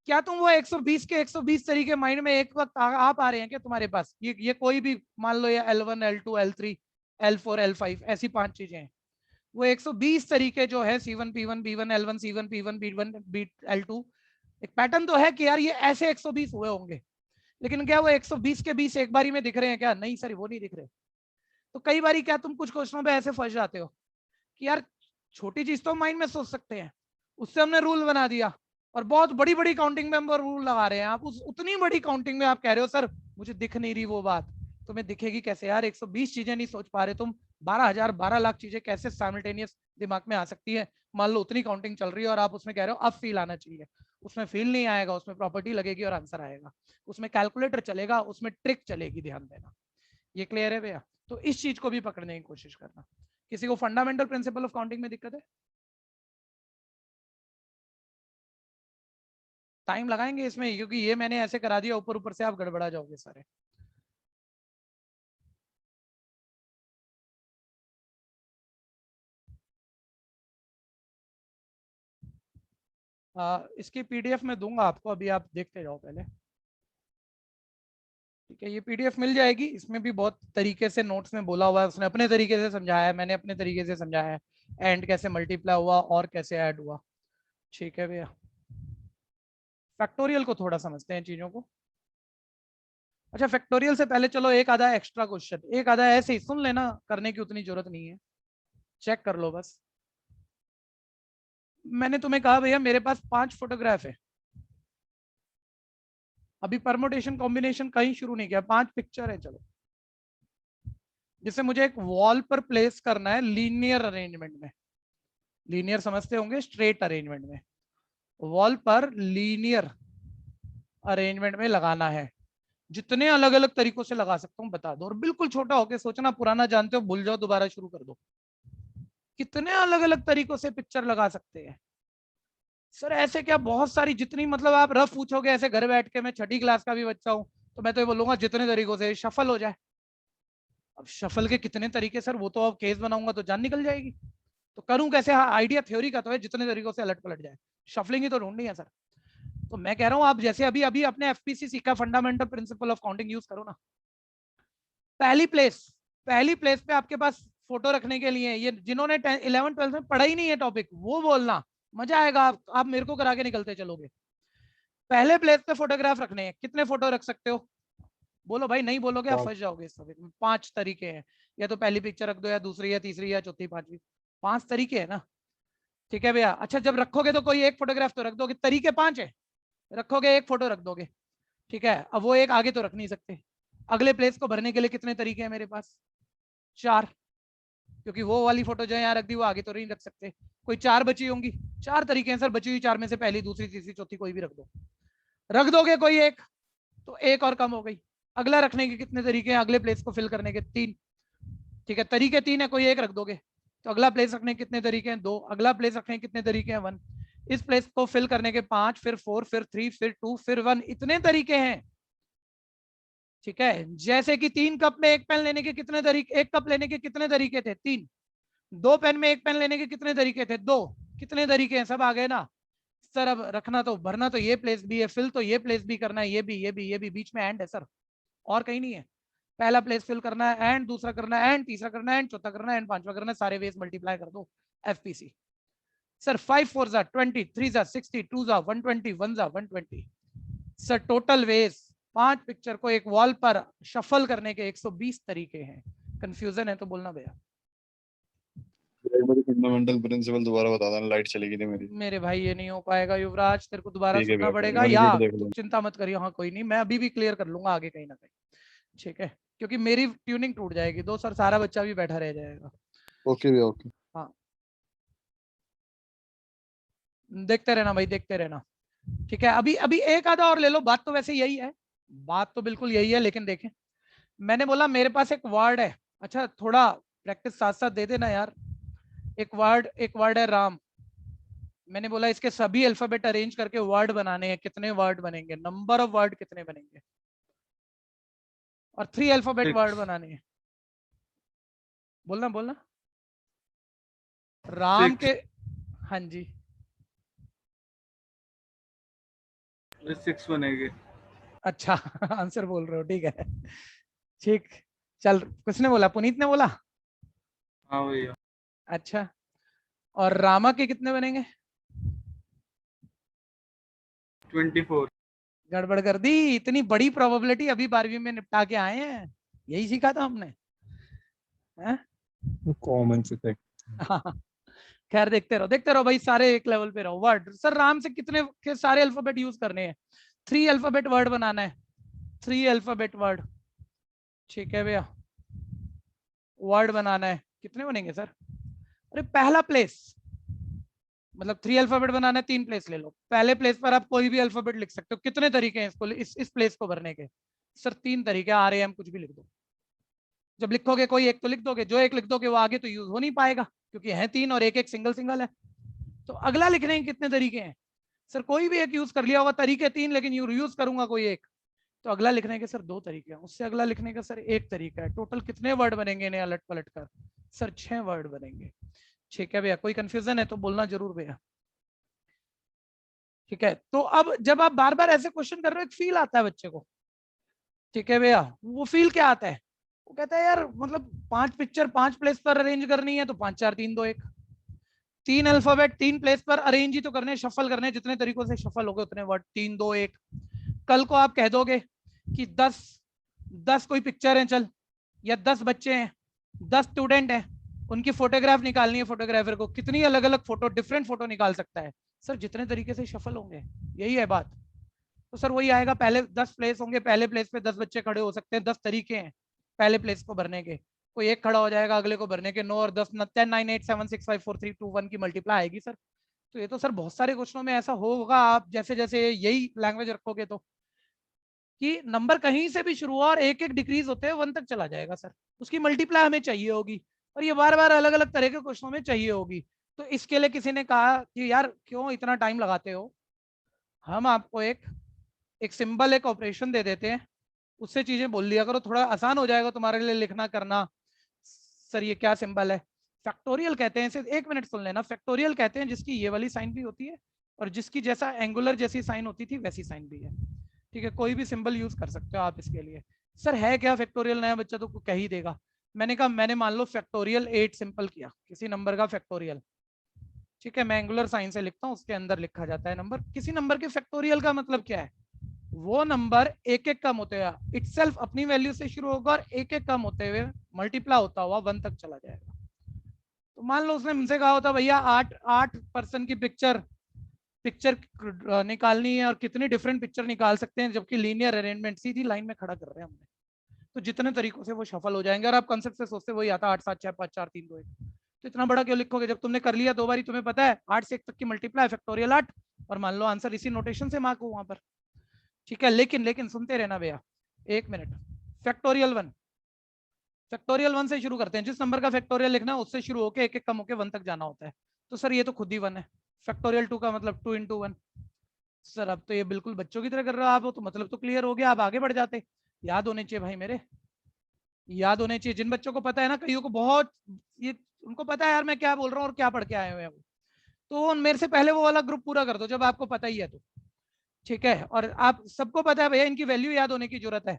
क्या तुम वो 120 के 120 तरीके माइंड में एक वक्त आ पा रहे हैं क्या तुम्हारे पास, ये कोई भी मान लो, ये L1 L2 L3 L4 L5 ऐसी 5 चीजें हैं, वो 120 तरीके जो है C1 P1 B1 L1 C1 P1 B1 L2, एक पैटर्न तो है कि यार ये ऐसे 120 हुए होंगे, लेकिन क्या वो 120 के 20 एक बारी में दिख रहे हैं क्या, नहीं सर वो नहीं दिख रहे। तो कई बारी क्या तुम कुछ क्वेश्चनों पे ऐसे फंस जाते हो कि यार छोटी चीज तो माइंड में सोच सकते हैं, उससे हमने रूल बना दिया, और बहुत बड़ी बड़ी काउंटिंग में हम रूल लगा रहे हैं, आप उस उतनी बड़ी काउंटिंग में आप कह रहे हो सर मुझे दिख नहीं रही वो बात, तुम्हें दिखेगी कैसे यार, 120 चीजें नहीं सोच पा रहे तुम, 12,000 12 लाख चीजें कैसे साइमल्टेनियस दिमाग में आ सकती है। मान लो उतनी काउंटिंग चल रही है और आप उसमें कह रहे हो अब फील आना चाहिए, उसमें फील नहीं आएगा, उसमें प्रॉपर्टी लगेगी और आंसर आएगा, उसमें कैलकुलेटर चलेगा, उसमें ट्रिक चलेगी, ध्यान देना। ये क्लियर है भैया। तो इस चीज को भी पकड़ने की कोशिश करना। किसी को फंडामेंटल प्रिंसिपल ऑफ काउंटिंग में दिक्कत है, टाइम लगाएंगे इसमें, क्योंकि ये मैंने ऐसे करा दिया ऊपर ऊपर से आप गड़बड़ा जाओगे सारे। इसकी पीडीएफ में दूंगा आपको, अभी आप देखते जाओ पहले। ठीक है, ये पीडीएफ मिल जाएगी, इसमें भी बहुत तरीके से नोट्स में बोला हुआ है, उसने अपने तरीके से समझाया है, मैंने अपने तरीके से समझाया है, एंड कैसे मल्टीप्लाई हुआ और कैसे ऐड हुआ। ठीक है भैया, फैक्टोरियल को थोड़ा समझते हैं चीजों को। अच्छा, फैक्टोरियल से पहले चलो एक आधा एक्स्ट्रा क्वेश्चन, एक आधा ऐसे ही सुन लेना, करने की उतनी जरूरत नहीं है, चेक कर लो बस। मैंने तुम्हें कहा भैया मेरे पास 5 फोटोग्राफ है, अभी परमोटेशन कॉम्बिनेशन कहीं शुरू नहीं किया, 5 पिक्चर है, चलो जिसे मुझे एक वॉल पर प्लेस करना है लीनियर अरेंजमेंट में, लीनियर समझते होंगे, स्ट्रेट अरेंजमेंट में, वॉल पर लीनियर अरेंजमेंट में लगाना है, जितने अलग अलग तरीकों से लगा सकता हूं बता दो, और बिल्कुल छोटा होके सोचना, पुराना जानते हो भूल जाओ, दोबारा शुरू कर दो, कितने अलग अलग तरीकों से पिक्चर लगा सकते हैं। सर ऐसे क्या, बहुत सारी, जितनी मतलब आप रफ पूछोगे ऐसे घर बैठ के, मैं 6ठी क्लास का भी बच्चा हूं, तो मैं तो ये बोलूंगा जितने तरीकों से शफल हो जाए। अब शफल के कितने तरीके सर, वो तो अब केस बनाऊंगा तो जान निकल जाएगी, तो करूं कैसे, हाँ आइडिया थ्योरी का तो है, जितने तरीकों से अलट पलट जाए, शफलिंग ही तो ढूंढनी है सर। तो मैं कह रहा हूं आप जैसे अभी अभी अपने एफपीसी सीखा, fundamental principle of counting use करो ना। पहली प्लेस, पहली प्लेस पे आपके पास फोटो रखने के लिए, ये जिन्होंने 11 12 में पढ़ा ही नहीं है टॉपिक, वो बोलना मजा आएगा, आप मेरे को करा के निकलते चलोगे। पहले प्लेस पे फोटोग्राफ रखने हैं, कितने फोटो रख सकते हो, बोलो भाई, नहीं बोलोगे आप फंस जाओगे इस टॉपिक में। 5 तरीके हैं, या तो पहली पिक्चर रख दो, या दूसरी, या तीसरी, या चौथी, पांचवी, 5 तरीके है ना। ठीक है भैया, अच्छा जब रखोगे तो कोई एक फोटोग्राफ तो रख दोगे, तरीके 5 है, रखोगे एक फोटो रख दोगे। ठीक है, अब वो एक आगे तो रख नहीं सकते, अगले प्लेस को भरने के लिए कितने तरीके हैं मेरे पास, 4, क्योंकि वो वाली फोटो जो है यहाँ रख दी, वो आगे तो नहीं रख सकते, कोई 4 बची होंगी, 4 तरीके हैं सर, बची हुई 4 में से पहली, दूसरी, तीसरी, चौथी कोई भी रख दो, रख दोगे कोई एक, तो एक और कम हो गई। अगला रखने के कितने तरीके हैं, अगले प्लेस को फिल करने के 3, ठीक है, तरीके 3 है, कोई एक रख दोगे, तो अगला प्लेस रखने के कितने तरीके हैं, 2, अगला प्लेस रखने के कितने तरीके हैं, 1, इस प्लेस को फिल करने के 5, फिर 4, फिर 3, फिर 2, फिर 1, इतने तरीके हैं। ठीक है, जैसे कि 3 कप में एक पेन लेने के कितने तरीके, 1 कप लेने के कितने तरीके थे, 3, 2 पेन में एक पेन लेने के कितने तरीके थे, 2, कितने तरीके हैं, सब आ गए ना सर। अब रखना तो, भरना तो ये प्लेस भी है, फिल तो ये प्लेस भी करना है, ये भी, ये भी, ये भी, बीच में एंड है सर, और कहीं नहीं है। पहला प्लेस फिल करना है एंड, दूसरा करना है एंड, तीसरा करना है एंड, चौथा करना है एंड, पांचवा करना है, सारे वेज मल्टीप्लाई कर दो एफपीसी। सर 5 4 जा 20, 3 जा 60, 2 जा 120, 1 जा 120। सर टोटल वेज 5 पिक्चर को एक वॉल पर शफल करने के 120 तरीके हैं। कंफ्यूजन है तो बोलना भैया। मुझे फंडामेंटल प्रिंसिपल दोबारा बता देना, लाइट चली गई थी मेरी। मेरे भाई ये नहीं हो पाएगा युवराज, तेरे को दोबारा ठीक है सुनना भैया, पड़ेगा, मैं या वीडियो देख तू लूंगा। चिंता मत करियो। हाँ कोई नहीं, मैं अभी भी क्लियर कर लूंगा आगे कहीं ना कहीं, ठीक है, क्योंकि मेरी ट्यूनिंग टूट जाएगी दो सर, सारा बच्चा भी बैठा रह जाएगा। ओके भैया, ओके। हाँ देखते रहना भाई, देखते रहना, ठीक है। अभी अभी एक आधा और ले लो, बात तो वैसे यही है, बात तो बिल्कुल यही है, लेकिन देखें मैंने बोला मेरे पास एक वर्ड है, अच्छा थोड़ा प्रैक्टिस साथ साथ दे देना यार। एक वर्ड है राम, मैंने बोला इसके सभी अल्फाबेट अरेंज करके वर्ड बनाने हैं, कितने वर्ड बनेंगे, नंबर ऑफ वर्ड कितने बनेंगे, और 3 अल्फाबेट वर्ड बनाने हैं। बोलना बोलना राम के, हाँ जी 6 बनेंगे। अच्छा आंसर बोल रहे हो, ठीक है ठीक। चल किसने बोला, पुनीत ने बोला? हाँ भैया। अच्छा, और रामा के कितने बनेंगे? 24। गड़बड़ कर दी, इतनी बड़ी प्रोबेबिलिटी अभी 12वीं में निपटा के आए हैं, यही सीखा था हमने, हैं? कॉमन से थे। खैर देखते रहो भाई, सारे एक लेवल पे रहो। वर्ड सर राम से कितने के सारे अल्फाबेट यूज करने हैं? 3 अल्फाबेट वर्ड बनाना है, 3 अल्फाबेट वर्ड, ठीक है भैया, वर्ड बनाना है। कितने बनेंगे सर? अरे पहला प्लेस, मतलब 3 अल्फाबेट बनाना है, 3 प्लेस ले लो, पहले प्लेस पर आप कोई भी अल्फाबेट लिख सकते हो। कितने तरीके हैं इसको, इस प्लेस को भरने के? सर 3 तरीके, RAM कुछ भी लिख दो। जब लिखोगे कोई एक तो लिख दोगे, जो एक लिख दोगे वो आगे तो यूज हो नहीं पाएगा, क्योंकि है 3 और एक एक सिंगल सिंगल है। तो अगला लिखने के कितने तरीके हैं? सर कोई भी एक यूज कर लिया होगा, तरीके 3 लेकिन यूज करूंगा कोई एक, तो अगला लिखने के सर 2 तरीके हैं, उससे अगला लिखने का सर 1 तरीका है। टोटल कितने वर्ड बनेंगे इन्हें अलट पलट कर? सर 6 वर्ड बनेंगे, ठीक है भैया। कोई कंफ्यूजन है तो बोलना जरूर भैया, ठीक है। तो अब जब आप बार बार ऐसे क्वेश्चन कर रहे हो, एक फील आता है बच्चे को, ठीक है भैया। वो फील क्या आता है? वो कहता है यार मतलब 5 पिक्चर 5 प्लेस पर अरेंज करनी है, तो 5 4 3 2 1, 3 अल्फाबेट 3 प्लेस पर अरेंज ही तो करने, शफल करने, जितने तरीकों से शफल हो गए उतने वर्ड, 3 2 1। कल को आप कह दोगे कि 10 कोई पिक्चर है चल, या 10 बच्चे हैं, 10 स्टूडेंट हैं, उनकी फोटोग्राफ निकालनी है, फोटोग्राफर को कितनी अलग अलग फोटो, डिफरेंट फोटो निकाल सकता है? सर जितने तरीके से शफल होंगे, यही है बात। तो सर वही आएगा, पहले 10 प्लेस होंगे, पहले प्लेस पे 10 बच्चे खड़े हो सकते हैं, 10 तरीके हैं पहले प्लेस को भरने के। कोई एक खड़ा हो जाएगा अगले को भरने के, 9 और 10 10 9 8 7 6 5 4 3 2 1 की मल्टीप्लाई आएगी सर। तो ये तो सर बहुत सारे क्वेश्चनों में ऐसा होगा, आप जैसे जैसे यही लैंग्वेज रखोगे तो, कि नंबर कहीं से भी शुरू हुआ और एक एक डिक्रीज होते हैं 1 तक चला जाएगा सर, उसकी मल्टीप्लाई हमें चाहिए होगी, और ये बार बार अलग अलग तरह के क्वेश्चनों में चाहिए होगी। तो इसके लिए किसी ने कहा कि यार क्यों इतना टाइम लगाते हो, हम आपको एक सिंबल, एक ऑपरेशन दे देते हैं, उससे चीजें बोल लिया करो, थोड़ा आसान हो जाएगा तुम्हारे लिए लिखना करना। सर ये क्या सिंबल है? फैक्टोरियल कहते हैं इसे, 1 मिनट सुन लेना। फैक्टोरियल कहते हैं जिसकी ये वाली साइन भी होती है, और जिसकी जैसा एंगुलर जैसी साइन होती थी वैसी साइन भी है, ठीक है। कोई भी सिंबल यूज कर सकते हो आप इसके लिए। सर है क्या फैक्टोरियल? नया बच्चा तो कह ही देगा। मैंने कहा मैंने मान लो फैक्टोरियल 8 सिंपल किया, किसी नंबर का फैक्टोरियल, ठीक है, मैं एंगुलर साइन से लिखता हूँ, उसके अंदर लिखा जाता है नंबर। किसी नंबर के फैक्टोरियल का मतलब क्या है? वो नंबर एक एक कम होते हुए इटसेल्फ अपनी वैल्यू से शुरू होगा और एक एक कम होते हुए मल्टीप्लाई होता हुआ 1 तक चला जाएगा। तो मान लो उसने मुझसे कहा होता भैया 8 पर्सन की पिक्चर निकालनी है, और कितनी डिफरेंट पिक्चर निकाल सकते हैं, जबकि लीनियर अरेंजमेंट सीधी लाइन में खड़ा कर रहे हैं हमने, तो जितने तरीकों से वो सफल हो जाएंगे। और आप कंसेप्ट से सोचते वही आता 8 7 6 5 4 3 2 1। तो इतना बड़ा क्यों लिखोगे? जब तुमने कर लिया 2 बारी, तुम्हें पता है 8 से 1 तक की मल्टीप्लाई फैक्टोरियल 8, और मान लो आंसर इसी नोटेशन से मार्क हो वहां पर, ठीक है। लेकिन सुनते रहना भैया, 1 मिनट। फैक्टोरियल 1 से शुरू करते हैं, जिस नंबर का फैक्टोरियल लिखना है उससे शुरू होकर एक एक कम होकर 1 तक जाना होता है। तो सर ये तो खुद ही 1 है। फैक्टोरियल 2 का मतलब 2 × 1। सर अब तो ये बिल्कुल बच्चों की तरह कर रहे हो आप, तो मतलब तो क्लियर हो गया, आप आगे बढ़ जाते। याद होने चाहिए भाई मेरे, याद होने चाहिए। जिन बच्चों को पता है ना, कईयों को बहुत ये उनको पता है यार मैं क्या बोल रहा हूँ और क्या पढ़ के आए हुए हैं वो, तो मेरे से पहले वो वाला ग्रुप पूरा कर दो जब आपको पता ही है तो, ठीक है। और आप सबको पता है भैया इनकी वैल्यू याद होने की जरूरत है।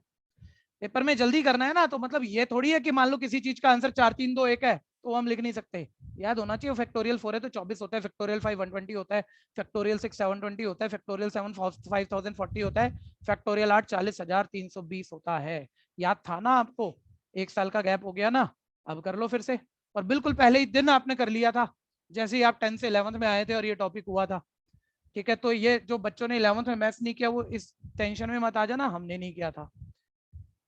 पेपर में जल्दी करना है ना, तो मतलब ये थोड़ी है कि मान लो किसी चीज का आंसर 4 3 2 1 है तो हम लिख नहीं सकते, याद होना चाहिए। फैक्टोरियल 4 है तो 24 होता है, फैक्टोरियल 5 120 होता है, फैक्टोरियल 6 720 होता है, फैक्टोरियल 7 5040 होता है, फैक्टोरियल 8 40,320 होता है। याद था ना आपको? 1 साल का गैप हो गया ना, अब कर लो फिर से। और बिल्कुल पहले ही दिन आपने कर लिया था, जैसे ही आप 10 से 11th में आए थे और ये टॉपिक हुआ था। ठीक है, तो ये जो बच्चों ने 11th में मैथ्स नहीं किया वो इस टेंशन में मत आ जाना, हमने नहीं किया था।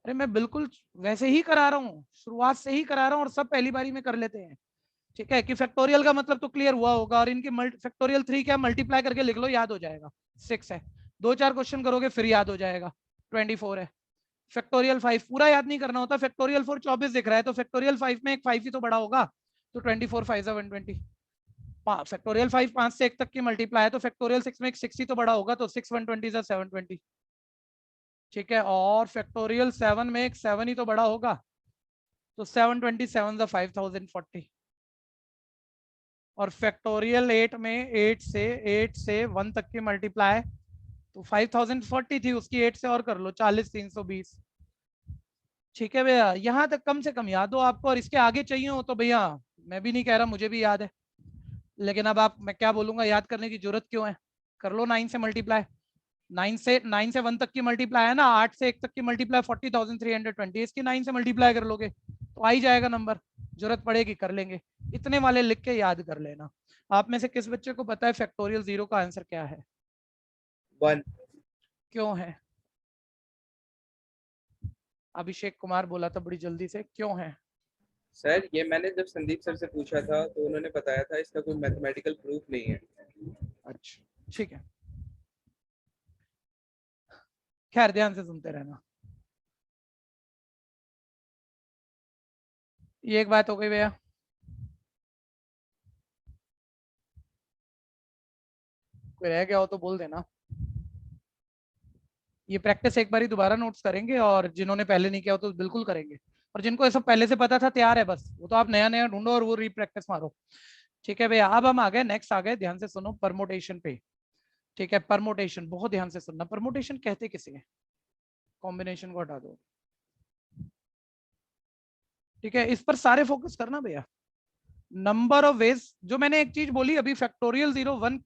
अरे मैं बिल्कुल वैसे ही करा रहा हूँ, शुरुआत से ही करा रहा हूँ, और सब पहली बारी में कर लेते हैं। ठीक है, कि फैक्टोरियल का मतलब तो क्लियर हुआ होगा, और इनकी फैक्टोरियल 3 क्या, मल्टीप्लाई करके लिख लो, याद हो जाएगा। 6 है, 2-4 क्वेश्चन करोगे फिर याद हो जाएगा। 24 है। फैक्टोरियल 5 पूरा याद नहीं करना होता, फैक्टोरियल 4 24 दिख रहा है तो फैक्टोरियल 5 में एक 5 ही तो बड़ा होगा, तो 24 5 120। फैक्टोरियल 5 5 से 1 तक की मल्टीप्लाई है, तो फैक्टोरियल 6 में एक 6 ही तो बड़ा होगा, तो 6 120 720। ठीक है, और फैक्टोरियल 7 में एक 7 ही तो बड़ा होगा, तो 727 5040। और फैक्टोरियल 8 में 8 से 1 तक की मल्टीप्लाई तो 5040 थी, उसकी 8 से और कर लो 40 320। ठीक है भैया, यहाँ तक कम से कम याद हो आपको, और इसके आगे चाहिए हो तो भैया मैं भी नहीं कह रहा, मुझे भी याद है, लेकिन अब आप मैं क्या बोलूंगा, याद करने की जरूरत क्यों है? कर लो 9 से मल्टीप्लाई, 9 से 1 तक की मल्टीप्लाई है ना, 8 से 1 तक की मल्टीप्लाई 40,320, इसकी 9 से मल्टीप्लाई कर लोगे तो आ ही जाएगा नंबर, जरूरत पड़ेगी कर लेंगे। इतने वाले लिख के याद कर लेना। आप में से किस बच्चे को पता है फैक्टोरियल 0 का आंसर क्या है? 1। क्यों है? अभिषेक कुमार बोला था बड़ी जल्दी से, क्यों है? सर ये मैंने जब संदीप सर से पूछा था तो उन्होंने बताया था इसका कोई मैथमेटिकल प्रूफ नहीं है। अच्छा ठीक है, खैर ध्यान से सुनते रहना। ये एक बात हो गई भैया। कोई रह गया हो तो बोल देना। ये प्रैक्टिस एक बार ही दोबारा नोट्स करेंगे, और जिन्होंने पहले नहीं किया हो तो बिल्कुल करेंगे, और जिनको ये सब पहले से पता था तैयार है बस, वो तो आप नया नया ढूंढो और वो रीप्रैक्टिस मारो। ठीक है भैया, अब हम आ गए नेक्स्ट, आ गए ध्यान से सुनो, परमोटेशन पे। ठीक है, परमोटेशन बहुत ध्यान से सुनना। परमोटेशन कहते किसे हैं? कॉम्बिनेशन को हटा दो। ठीक है, इस पर सारे फोकस करना भैया। नंबर ऑफ वेज, जो मैंने एक चीज बोली अभी, फैक्टोरियल 0 1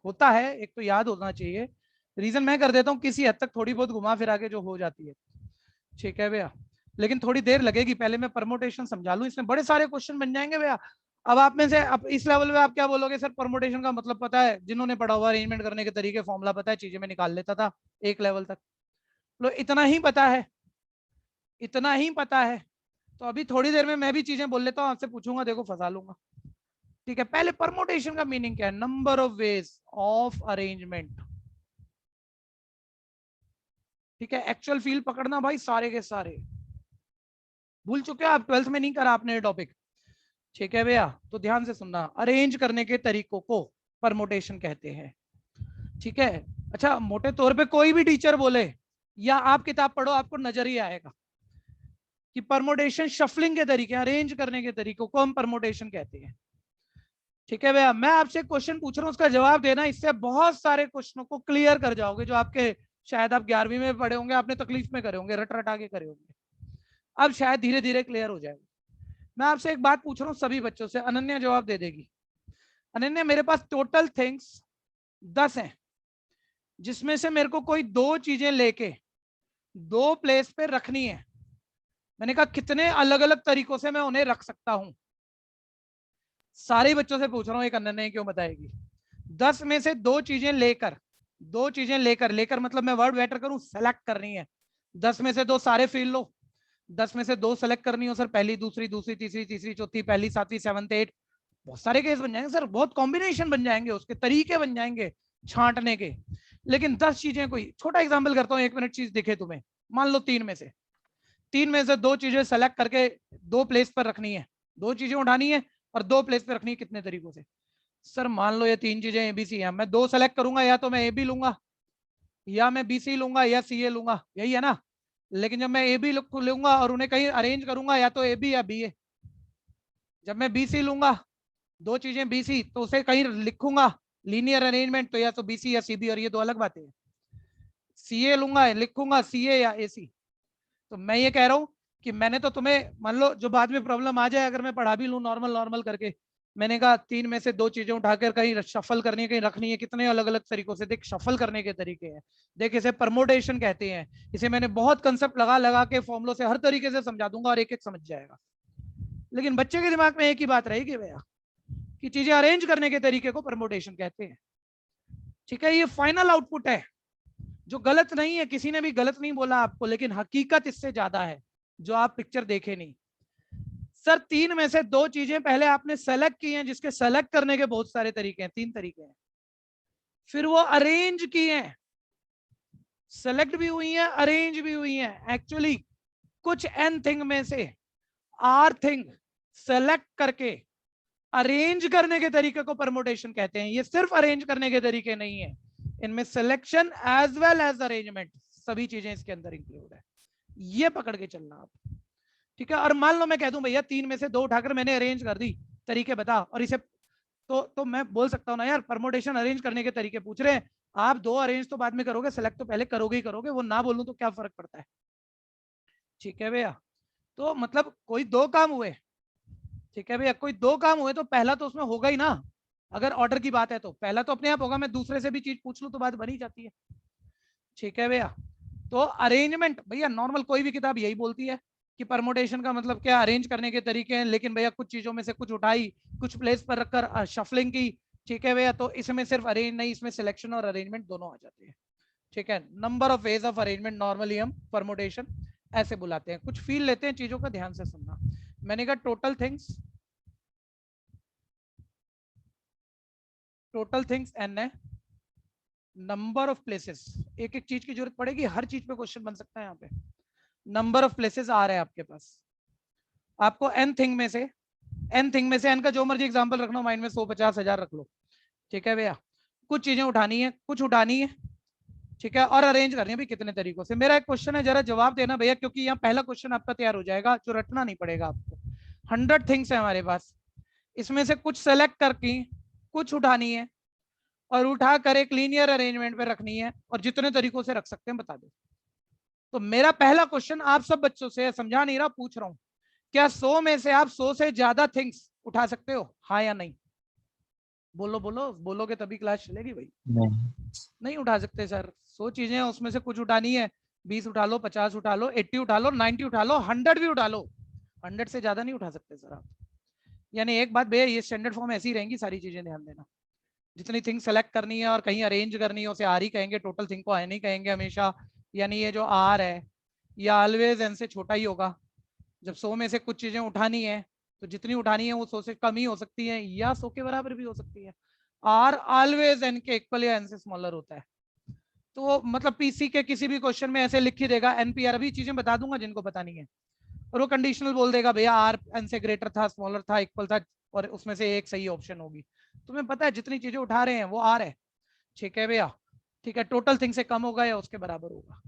होता है, एक तो याद होना चाहिए। रीजन मैं कर देता हूँ, किसी हद तक थोड़ी बहुत घुमा फिरा के जो हो जाती है। ठीक है भैया, लेकिन थोड़ी देर लगेगी, पहले मैं परमोटेशन समझा लूं, इसमें बड़े सारे क्वेश्चन बन जाएंगे भैया। अब आप में से अब इस लेवल में आप क्या बोलोगे, सर परमोटेशन का मतलब पता है? जिन्होंने पढ़ा हुआ, अरेंजमेंट करने के तरीके, फॉर्मूला पता है, चीजें मैं निकाल लेता था एक लेवल तक। लो इतना ही पता है, इतना ही पता है, तो अभी थोड़ी देर में मैं भी चीजें बोल लेता हूँ, आपसे पूछूंगा, देखो फंसा लूंगा। ठीक है, पहले परमोटेशन का मीनिंग क्या है? Number of ways of arrangement. ठीक है, एक्चुअल फील्ड पकड़ना भाई, सारे के सारे भूल चुके हो आप, 12th में नहीं करा आपने ये टॉपिक। ठीक है भैया, तो ध्यान से सुनना, अरेंज करने के तरीकों को परमोटेशन कहते हैं। ठीक है, अच्छा मोटे तौर पे कोई भी टीचर बोले या आप किताब पढ़ो, आपको नजर ही आएगा कि परमोटेशन शफलिंग के तरीके, अरेंज करने के तरीकों को हम परमोटेशन कहते हैं। ठीक है भैया, मैं आपसे क्वेश्चन पूछ रहा हूँ, उसका जवाब देना, इससे बहुत सारे क्वेश्चनों को क्लियर कर जाओगे, जो आपके शायद आप 11वीं में पढ़े होंगे, आपने तकलीफ में करे होंगे, रट रटा के करे होंगे, अब शायद धीरे धीरे क्लियर हो जाएगा। मैं आपसे एक बात पूछ रहा हूँ सभी बच्चों से, अनन्या जवाब दे देगी। अनन्या, मेरे पास टोटल थिंग्स 10 हैं, जिसमें से मेरे को कोई 2 चीजें लेके 2 प्लेस पे रखनी है। मैंने कहा कितने अलग अलग तरीकों से मैं उन्हें रख सकता हूं? सारे बच्चों से पूछ रहा हूं, एक अनन्या क्यों बताएगी। 10 में से 2 चीजें लेकर, 2 चीजें लेकर, लेकर मतलब मैं वर्ड बेटर करूं, सेलेक्ट करनी है। 10 में से 2 सारे फील्ड लो, 10 में से 2 सेलेक्ट करनी हो सर, पहली दूसरी, दूसरी तीसरी, तीसरी चौथी, पहली 7वीं 7th 8, बहुत सारे केस बन जाएंगे सर, बहुत कॉम्बिनेशन बन जाएंगे, उसके तरीके बन जाएंगे छांटने के। लेकिन 10 चीजें, कोई छोटा एग्जाम्पल करता हूँ, 1 मिनट चीज दिखे तुम्हें, मान लो 3 में से 2 चीजें सेलेक्ट करके 2 प्लेस पर रखनी है, 2 चीजें उठानी है और 2 प्लेस पर रखनी है, कितने तरीकों से? सर मान लो ये 3 चीजें एबीसी हैं, मैं 2 सेलेक्ट करूंगा, या तो मैं ए बी लूंगा, या मैं बी सी लूंगा, या सी ए लूंगा, यही है ना। लेकिन जब मैं ए बी लूंगा और उन्हें कहीं अरेंज करूंगा, या तो ए बी या बी ए। जब मैं बी सी लूंगा, 2 चीजें बी सी, तो उसे कहीं लिखूंगा लीनियर अरेंजमेंट, तो या तो बी सी या सी बी, और ये 2 अलग बातें हैं। सी ए लूंगा, लिखूंगा सी ए या ए सी। तो मैं ये कह रहा हूँ कि मैंने तो तुम्हें, मान लो जो बाद में प्रॉब्लम आ जाए, अगर मैं पढ़ा भी लूँ नॉर्मल नॉर्मल करके, मैंने कहा 3 में से 2 चीजें उठाकर कहीं शफल करनी है, कहीं रखनी है, कितने अलग अलग तरीकों से। देख शफल करने के तरीके हैं, देख इसे परमोटेशन कहते हैं। इसे मैंने बहुत कंसेप्ट लगा लगा के फॉर्मुलों से हर तरीके से समझा दूंगा और एक एक समझ जाएगा। लेकिन बच्चे के दिमाग में एक ही बात रहेगी भैया कि चीजें अरेंज करने के तरीके को परमोटेशन कहते हैं। ठीक है, ये फाइनल आउटपुट है जो गलत नहीं है, किसी ने भी गलत नहीं बोला आपको, लेकिन हकीकत इससे ज्यादा है जो आप पिक्चर देखे नहीं। सर 3 में से 2 चीजें पहले आपने सेलेक्ट की हैं, जिसके सेलेक्ट करने के बहुत सारे तरीके हैं, 3 तरीके हैं। फिर वो अरेंज की हैं, सेलेक्ट भी हुई हैं, अरेंज भी हुई हैं। एक्चुअली कुछ एन थिंग में से आर थिंग सेलेक्ट करके अरेंज करने के तरीके को परमोटेशन कहते हैं। ये सिर्फ अरेंज करने के तरीके नहीं है, इनमें selection as well as arrangement सभी चीजें इसके अंदर इंक्लूड है। ये पकड़ के चलना आप, ठीक है। और मान लो मैं कह दूं भैया 3 में से 2 उठाकर मैंने अरेंज कर दी, तरीके बता, और इसे तो मैं बोल सकता हूं ना यार परमोटेशन अरेंज करने के तरीके पूछ रहे हैं आप, 2 अरेंज तो बाद में करोगे, सेलेक्ट तो पहले करोगे ही करोगे, वो ना बोलूं तो क्या फर्क पड़ता है। ठीक है भैया, तो मतलब कोई 2 काम हुए, ठीक है भैया, कोई 2 काम हुए तो पहला तो उसमें होगा ही ना। अगर ऑर्डर की बात है तो पहला तो अपने आप होगा, मैं दूसरे से भी चीज पूछ लूं तो बात बनी जाती है। ठीक है भैया, तो अरेंजमेंट भैया नॉर्मल कोई भी किताब यही बोलती है कि परमोटेशन का मतलब क्या, अरेंज करने के तरीके हैं। लेकिन भैया कुछ चीजों में से कुछ उठाई, कुछ प्लेस पर रखकर शफलिंग की। ठीक है भैया, तो इसमें सिर्फ अरेंज नहीं, इसमें सिलेक्शन और अरेंजमेंट दोनों आ जाते हैं। ठीक है, number of ways of arrangement normally हम परमोटेशन ऐसे बुलाते हैं। कुछ फील लेते हैं चीजों का, ध्यान से सुनना। मैंने कहा टोटल थिंग्स एन है, नंबर ऑफ प्लेसेस, एक एक चीज की जरूरत पड़ेगी, हर चीज पे क्वेश्चन बन सकता है यहाँ पे। नंबर ऑफ प्लेसेस आ रहा है आपके पास, आपको एन थिंग में से एन का जो मर्जी एग्जांपल रखना माइंड में, 100 50 1000 रख लो। ठीक है भैया, कुछ चीजें उठानी है, कुछ उठानी है, ठीक है, और अरेंज करनी है भी कितने तरीकों से। मेरा एक क्वेश्चन है, जरा जवाब देना भैया, क्योंकि यहाँ पहला क्वेश्चन आपका तैयार हो जाएगा जो रटना नहीं पड़ेगा आपको। 100 थिंग्स है हमारे पास, इसमें से कुछ सेलेक्ट करके कुछ उठानी है और उठाकर एक लीनियर अरेंजमेंट पे रखनी है, और जितने तरीकों से रख सकते हैं बता दो। तो मेरा पहला क्वेश्चन आप सब बच्चों से, समझा नहीं रहा, पूछ रहा हूं, क्या 100 में से आप 100 से ज्यादा थिंग्स उठा सकते हो, हाँ या नहीं? बोलो बोलो, बोलोगे तभी क्लास चलेगी भाई। नहीं उठा सकते सर, 100 चीजें हैं, उसमें से कुछ उठानी है, 20 उठा लो, 50 उठा लो, 80 उठा लो, 90 उठा लो, 100 भी उठा लो, 100 से ज्यादा नहीं उठा सकते सर आप। यानी एक बात भैया, ये स्टैंडर्ड फॉर्म ऐसी रहेंगी सारी चीजें, ध्यान देना। जितनी थिंग सेलेक्ट करनी है और कहीं अरेंज करनी है उसे आर ही कहेंगे, टोटल थिंग को एन ही कहेंगे हमेशा। यानी ये जो आर है ये ऑलवेज एन से छोटा ही होगा। जब 100 में से कुछ चीजें उठानी है तो जितनी उठानी है वो 100 से कम ही हो सकती है या 100 के बराबर भी हो सकती है। आर ऑलवेज एन के इक्वल या एन से स्मॉलर होता है। तो मतलब पीसी के किसी भी क्वेश्चन में ऐसे लिख ही देगा एनपीआर, अभी चीजें बता दूंगा जिनको बतानी है, और वो कंडीशनल बोल देगा भैया आर एन से ग्रेटर था, स्मॉलर था, इक्वल था, और उसमें से एक सही ऑप्शन होगी। तुम्हें पता है जितनी चीजें उठा रहे हैं वो आर है। ठीक है भैया, ठीक है, टोटल थिंग से कम होगा या उसके बराबर होगा।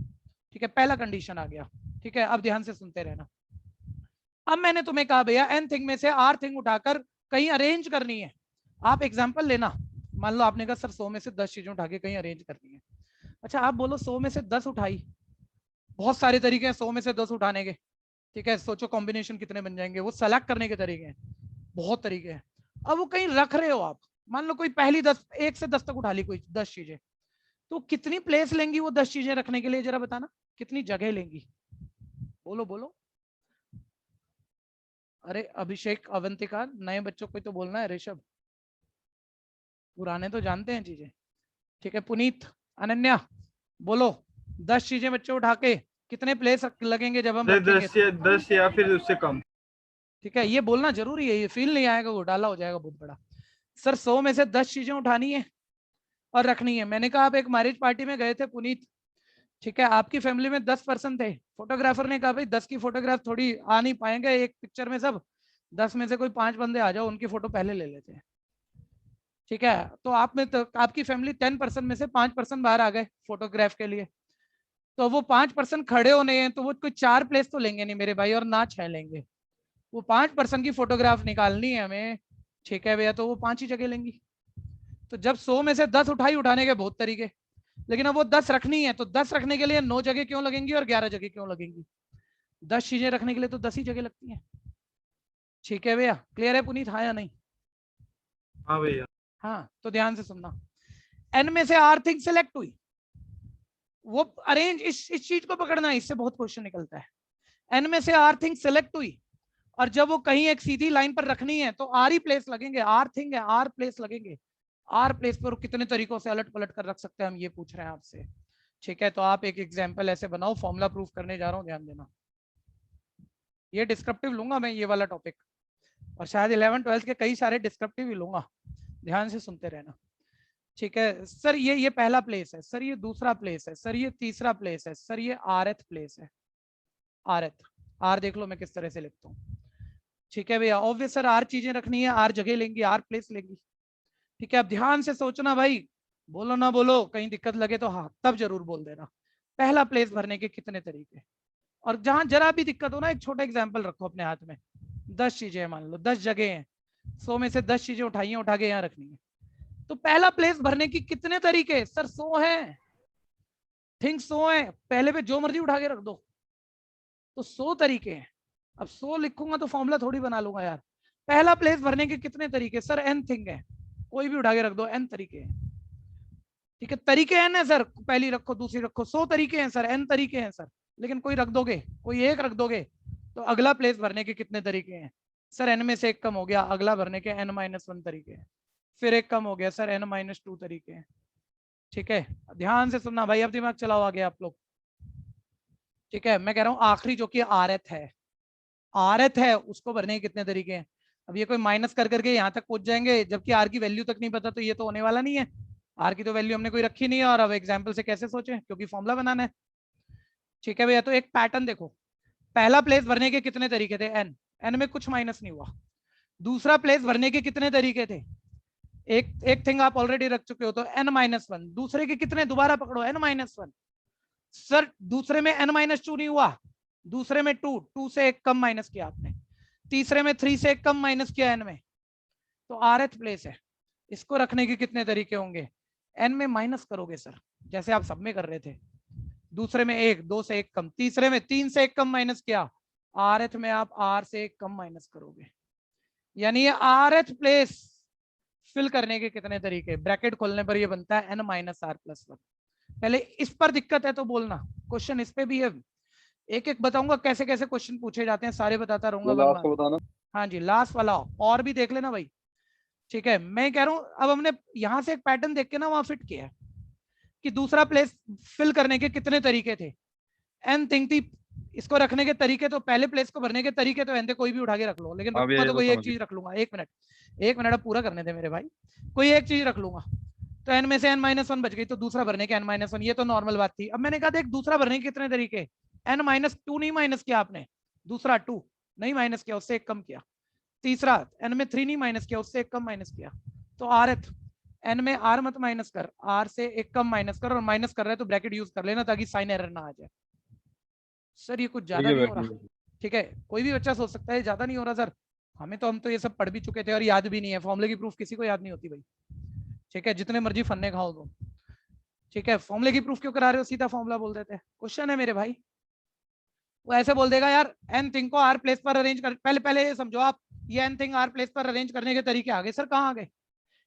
ठीक है, पहला कंडीशन आ गया। ठीक है, अब ध्यान से सुनते रहना। अब मैंने तुम्हें कहा भैया एन थिंग में से आर थिंग उठाकर कहीं अरेंज करनी है। आप एग्जांपल लेना, मान लो आपने कहा सर 100 में से 10 चीजें उठा के कहीं अरेंज करनी है। अच्छा आप बोलो 100 में से 10 उठाई, बहुत सारे तरीके हैं 100 में से 10 उठाने के। ठीक है, सोचो कॉम्बिनेशन कितने बन जाएंगे, वो सेलेक्ट करने के तरीके हैं, बहुत तरीके हैं। अब वो कहीं रख रहे हो आप, मान लो कोई पहली 10, 1 से 10 तक उठा ली कोई 10 चीजें, तो कितनी प्लेस लेंगी वो 10 चीजें रखने के लिए, जरा बताना कितनी जगह लेंगी, बोलो बोलो। अरे अभिषेक, अवंतिका, नए बच्चों को तो बोलना है, ऋषभ, पुराने तो जानते हैं चीजें। ठीक है, पुनीत, अनन्या, बोलो 10 चीजें बच्चे उठा के कितने प्लेस लगेंगे जब हम रखेंगे? 10 या फिर उससे कम। ठीक है, ये बोलना जरूरी है, ये फील नहीं आएगा घोटाला हो जाएगा बहुत बड़ा। सर 100 में से 10 चीजें उठानी है और रखनी है। मैंने कहा आप एक मैरिज पार्टी में गए थे पुनीत, ठीक है, आपकी फैमिली में 10 पर्सन थे। फोटोग्राफर ने कहा भाई 10 की फोटोग्राफ थोड़ी आ नहीं पाएंगे एक पिक्चर में सब, 10 में से कोई 5 बंदे आ जाओ, उनकी फोटो पहले ले लेते हैं। ठीक है, तो आप में तो आपकी फैमिली 10 पर्सन में से 5 पर्सन बाहर आ गए फोटोग्राफ के लिए, तो वो 5 पर्सन खड़े होने हैं, तो वो कोई 4 प्लेस तो लेंगे नहीं मेरे भाई, और ना 6 लेंगे। वो 5 पर्सन की फोटोग्राफ निकालनी है हमें, ठीक है भैया, तो वो 5 ही जगह लेंगी। तो जब 100 में से 10 उठाई, उठाने के बहुत तरीके, लेकिन अब वो 10 रखनी है, तो 10 रखने के लिए 9 जगह क्यों लगेंगी और 11 जगह क्यों लगेंगी? 10 चीजें रखने के लिए तो 10 ही जगह लगती हैं। ठीक है भैया, क्लियर है पुनीत, हाँ या नहीं? हाँ भैया। हाँ, तो ध्यान से सुनना। n में से r थिंग सेलेक्ट हुई, वो अरेंज, इस चीज को पकड़ना है, इससे बहुत क्वेश्चन निकलता है। n में से r थिंग सेलेक्ट हुई, और जब वो कहीं एक सीधी लाइन पर रखनी है तो r ही प्लेस लगेंगे, r थिंग है, r प्लेस लगेंगे। r प्लेस पर कितने तरीकों से अलट पलट कर रख सकते हैं हम, ये पूछ रहे हैं आपसे। ठीक है, तो आप एक एग्जाम्पल ऐसे बनाओ, फॉर्मूला प्रूफ करने जा रहा हूँ, ध्यान देना। ये डिस्क्रिप्टिव लूंगा मैं, ये वाला टॉपिक, और शायद 11th-12th के कई सारे डिस्क्रिप्टिव ही लूंगा, ध्यान से सुनते रहना। ठीक है सर, ये पहला प्लेस है सर, ये दूसरा प्लेस है सर, ये तीसरा प्लेस है सर, ये rth प्लेस है। rth, r देख लो मैं किस तरह से लिखता हूँ। ठीक है भैया, ऑब्वियस सर r चीजें रखनी है, r जगह लेंगी, r प्लेस लेंगी। ठीक है, अब ध्यान से सोचना भाई, बोलो ना बोलो, कहीं दिक्कत लगे तो हाँ तब जरूर बोल देना। पहला प्लेस भरने के कितने तरीके, और जहां जरा भी दिक्कत हो ना, एक छोटा एग्जाम्पल रखो अपने हाथ में। 10 चीजें मान लो, 10 जगह हैं, 100 में से 10 चीजें उठाइए, उठा के यहाँ रखनी है। तो पहला प्लेस भरने की कितने तरीके सर? 100 है, थिंक 100 है, पहले पे जो मर्जी उठा के रख दो, तो 100 तरीके हैं। अब 100 लिखूंगा तो फॉर्मूला थोड़ी बना लूंगा यार। पहला प्लेस भरने के कितने तरीके सर? n थिंग है, कोई भी उठा के रख दो, n तरीके हैं। ठीक है, तरीके हैं ना सर, पहली रखो दूसरी रखो, 100 तरीके हैं सर, n तरीके हैं सर, लेकिन कोई रख दोगे, कोई एक रख दोगे, तो अगला प्लेस भरने के कितने तरीके हैं सर? n में से एक कम हो गया, अगला भरने के n-1 तरीके हैं, फिर एक कम हो गया सर, n-2 तरीके हैं। ठीक है, ध्यान से सुनना भाई, अब दिमाग चलाओ आगे आप लोग। ठीक है, मैं कह रहा हूं आखिरी जो कि rth है, rth है, उसको भरने के कितने तरीके हैं? अब ये कोई माइनस कर करके यहाँ तक पहुंच जाएंगे, जबकि r की वैल्यू तक नहीं पता, तो ये तो होने वाला नहीं है। r की तो वैल्यू हमने कोई रखी नहीं है, और अब एग्जाम्पल से कैसे सोचें, क्योंकि फॉर्मूला बनाना है। ठीक है भैया, तो एक पैटर्न देखो, पहला प्लेस भरने के कितने तरीके थे? n में कुछ माइनस नहीं हुआ। दूसरा प्लेस भरने के कितने तरीके थे? एक थिंग आप ऑलरेडी रख चुके हो, तो n-1। दूसरे के कितने? दोबारा पकड़ो, n-1। सर दूसरे में n-2 नहीं हुआ, दूसरे में 2 से एक कम माइनस किया आपने, तीसरे में 3 से एक कम माइनस किया n में, तो rth प्लेस है। इसको रखने के कितने तरीके होंगे? n में माइनस करोगे सर, जैसे आप सब में कर रहे थे, दूसरे में 1, 2 से एक कम, तीसरे में 3 से एक कम माइनस किया, rth में आप r से एक कम माइनस करोगे। यानी ये rth प्लेस फिल करने के कितने तरीके? ब्रैकेट खोलने पर ये बनता है n-r+1। पहले इस पर दिक्कत है तो बोलना, क्वेश्चन इस पे भी है, एक एक बताऊंगा कैसे कैसे क्वेश्चन पूछे जाते हैं, सारे बताता रहूंगा। लास्ट का बताना। हाँ जी, लास्ट वाला और भी देख लेना भाई। ठीक है, मैं कह रहा हूँ अब हमने यहाँ से एक पैटर्न देख के ना वहां फिट किया है कि दूसरा प्लेस फिल करने के कितने तरीके थे? n थिंग थी, इसको रखने के तरीके, तो पहले प्लेस को भरने के तरीके तो n थे, कोई भी उठा के रख लो, लेकिन रखूंगा तो कोई एक चीज रख लूंगा। एक मिनट अब पूरा करने दे मेरे भाई, कोई एक चीज रख लूंगा, तो n में से n-1 बच गई, तो दूसरा भरने के n-1, ये तो नॉर्मल बात थी। अब मैंने कहा देख दूसरा भरने के कितने तरीके? n-2 नहीं माइनस किया आपने, दूसरा 2 नहीं माइनस किया, उससे एक कम किया, तीसरा n में 3 नहीं माइनस किया, उससे एक कम माइनस किया, तो rth, n में r मत माइनस कर, r से एक कम माइनस कर, और माइनस कर रहे हैं तो ब्रैकेट यूज कर लेना ताकि साइन एरर ना आ जाए। सर ये कुछ ज्यादा नहीं हो रहा? ठीक है, कोई भी बच्चा सोच सकता है ज्यादा नहीं हो रहा सर, हम तो ये सब पढ़ भी चुके थे और याद भी नहीं है, फॉर्मूले की प्रूफ किसी को याद नहीं होती भाई। ठीक है, जितने मर्जी फन्ने खाओ तुम। ठीक है, फॉर्मूले की प्रूफ क्यों करा रहे हो, सीधा फॉर्मूला बोल देते हैं। क्वेश्चन है मेरे भाई, वो ऐसे बोल देगा यार n थिंग को r प्लेस पर अरेंज कर, पहले ये समझो आप, ये n थिंग r प्लेस पर अरेंज करने के तरीके आ गए सर, कहाँ आ गए?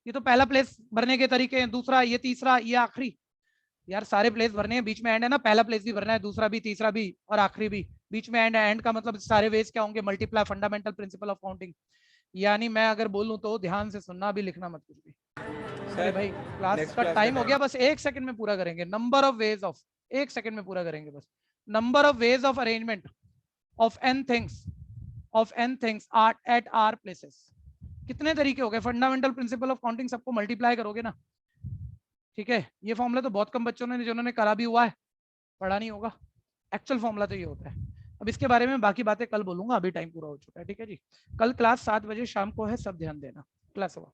ये तो पहला प्लेस भरने के तरीके हैं, दूसरा, ये तीसरा, ये आखिरी। यार सारे प्लेस भरने हैं, बीच में एंड है ना, पहला प्लेस भी भरना है, दूसरा भी, तीसरा भी, और आखिरी भी, बीच में एंड है। एंड का मतलब सारे वेज क्या होंगे? Multiply, fundamental principle of counting. यानी मैं अगर बोलूं तो ध्यान से सुनना, अभी लिखना मत कुछ भी। अरे भाई क्लास का टाइम हो गया, बस 1 सेकंड में पूरा करेंगे। Number of ways of, 1 second में पूरा करेंगे बस। Number of ways of arrangement of n things at r places. कितने तरीके हो गए? फंडामेंटल प्रिंसिपल ऑफ काउंटिंग सबको मल्टीप्लाई करोगे ना। ठीक है, ये फॉर्मूला तो बहुत कम बच्चों ने, जिन्होंने करा भी हुआ है, पढ़ा नहीं होगा। एक्चुअल फॉर्मूला तो ये होता है। अब इसके बारे में बाकी बातें कल बोलूंगा, अभी टाइम पूरा हो चुका है। ठीक है जी, कल क्लास 7 बजे शाम को है, सब ध्यान देना। क्लास हुआ।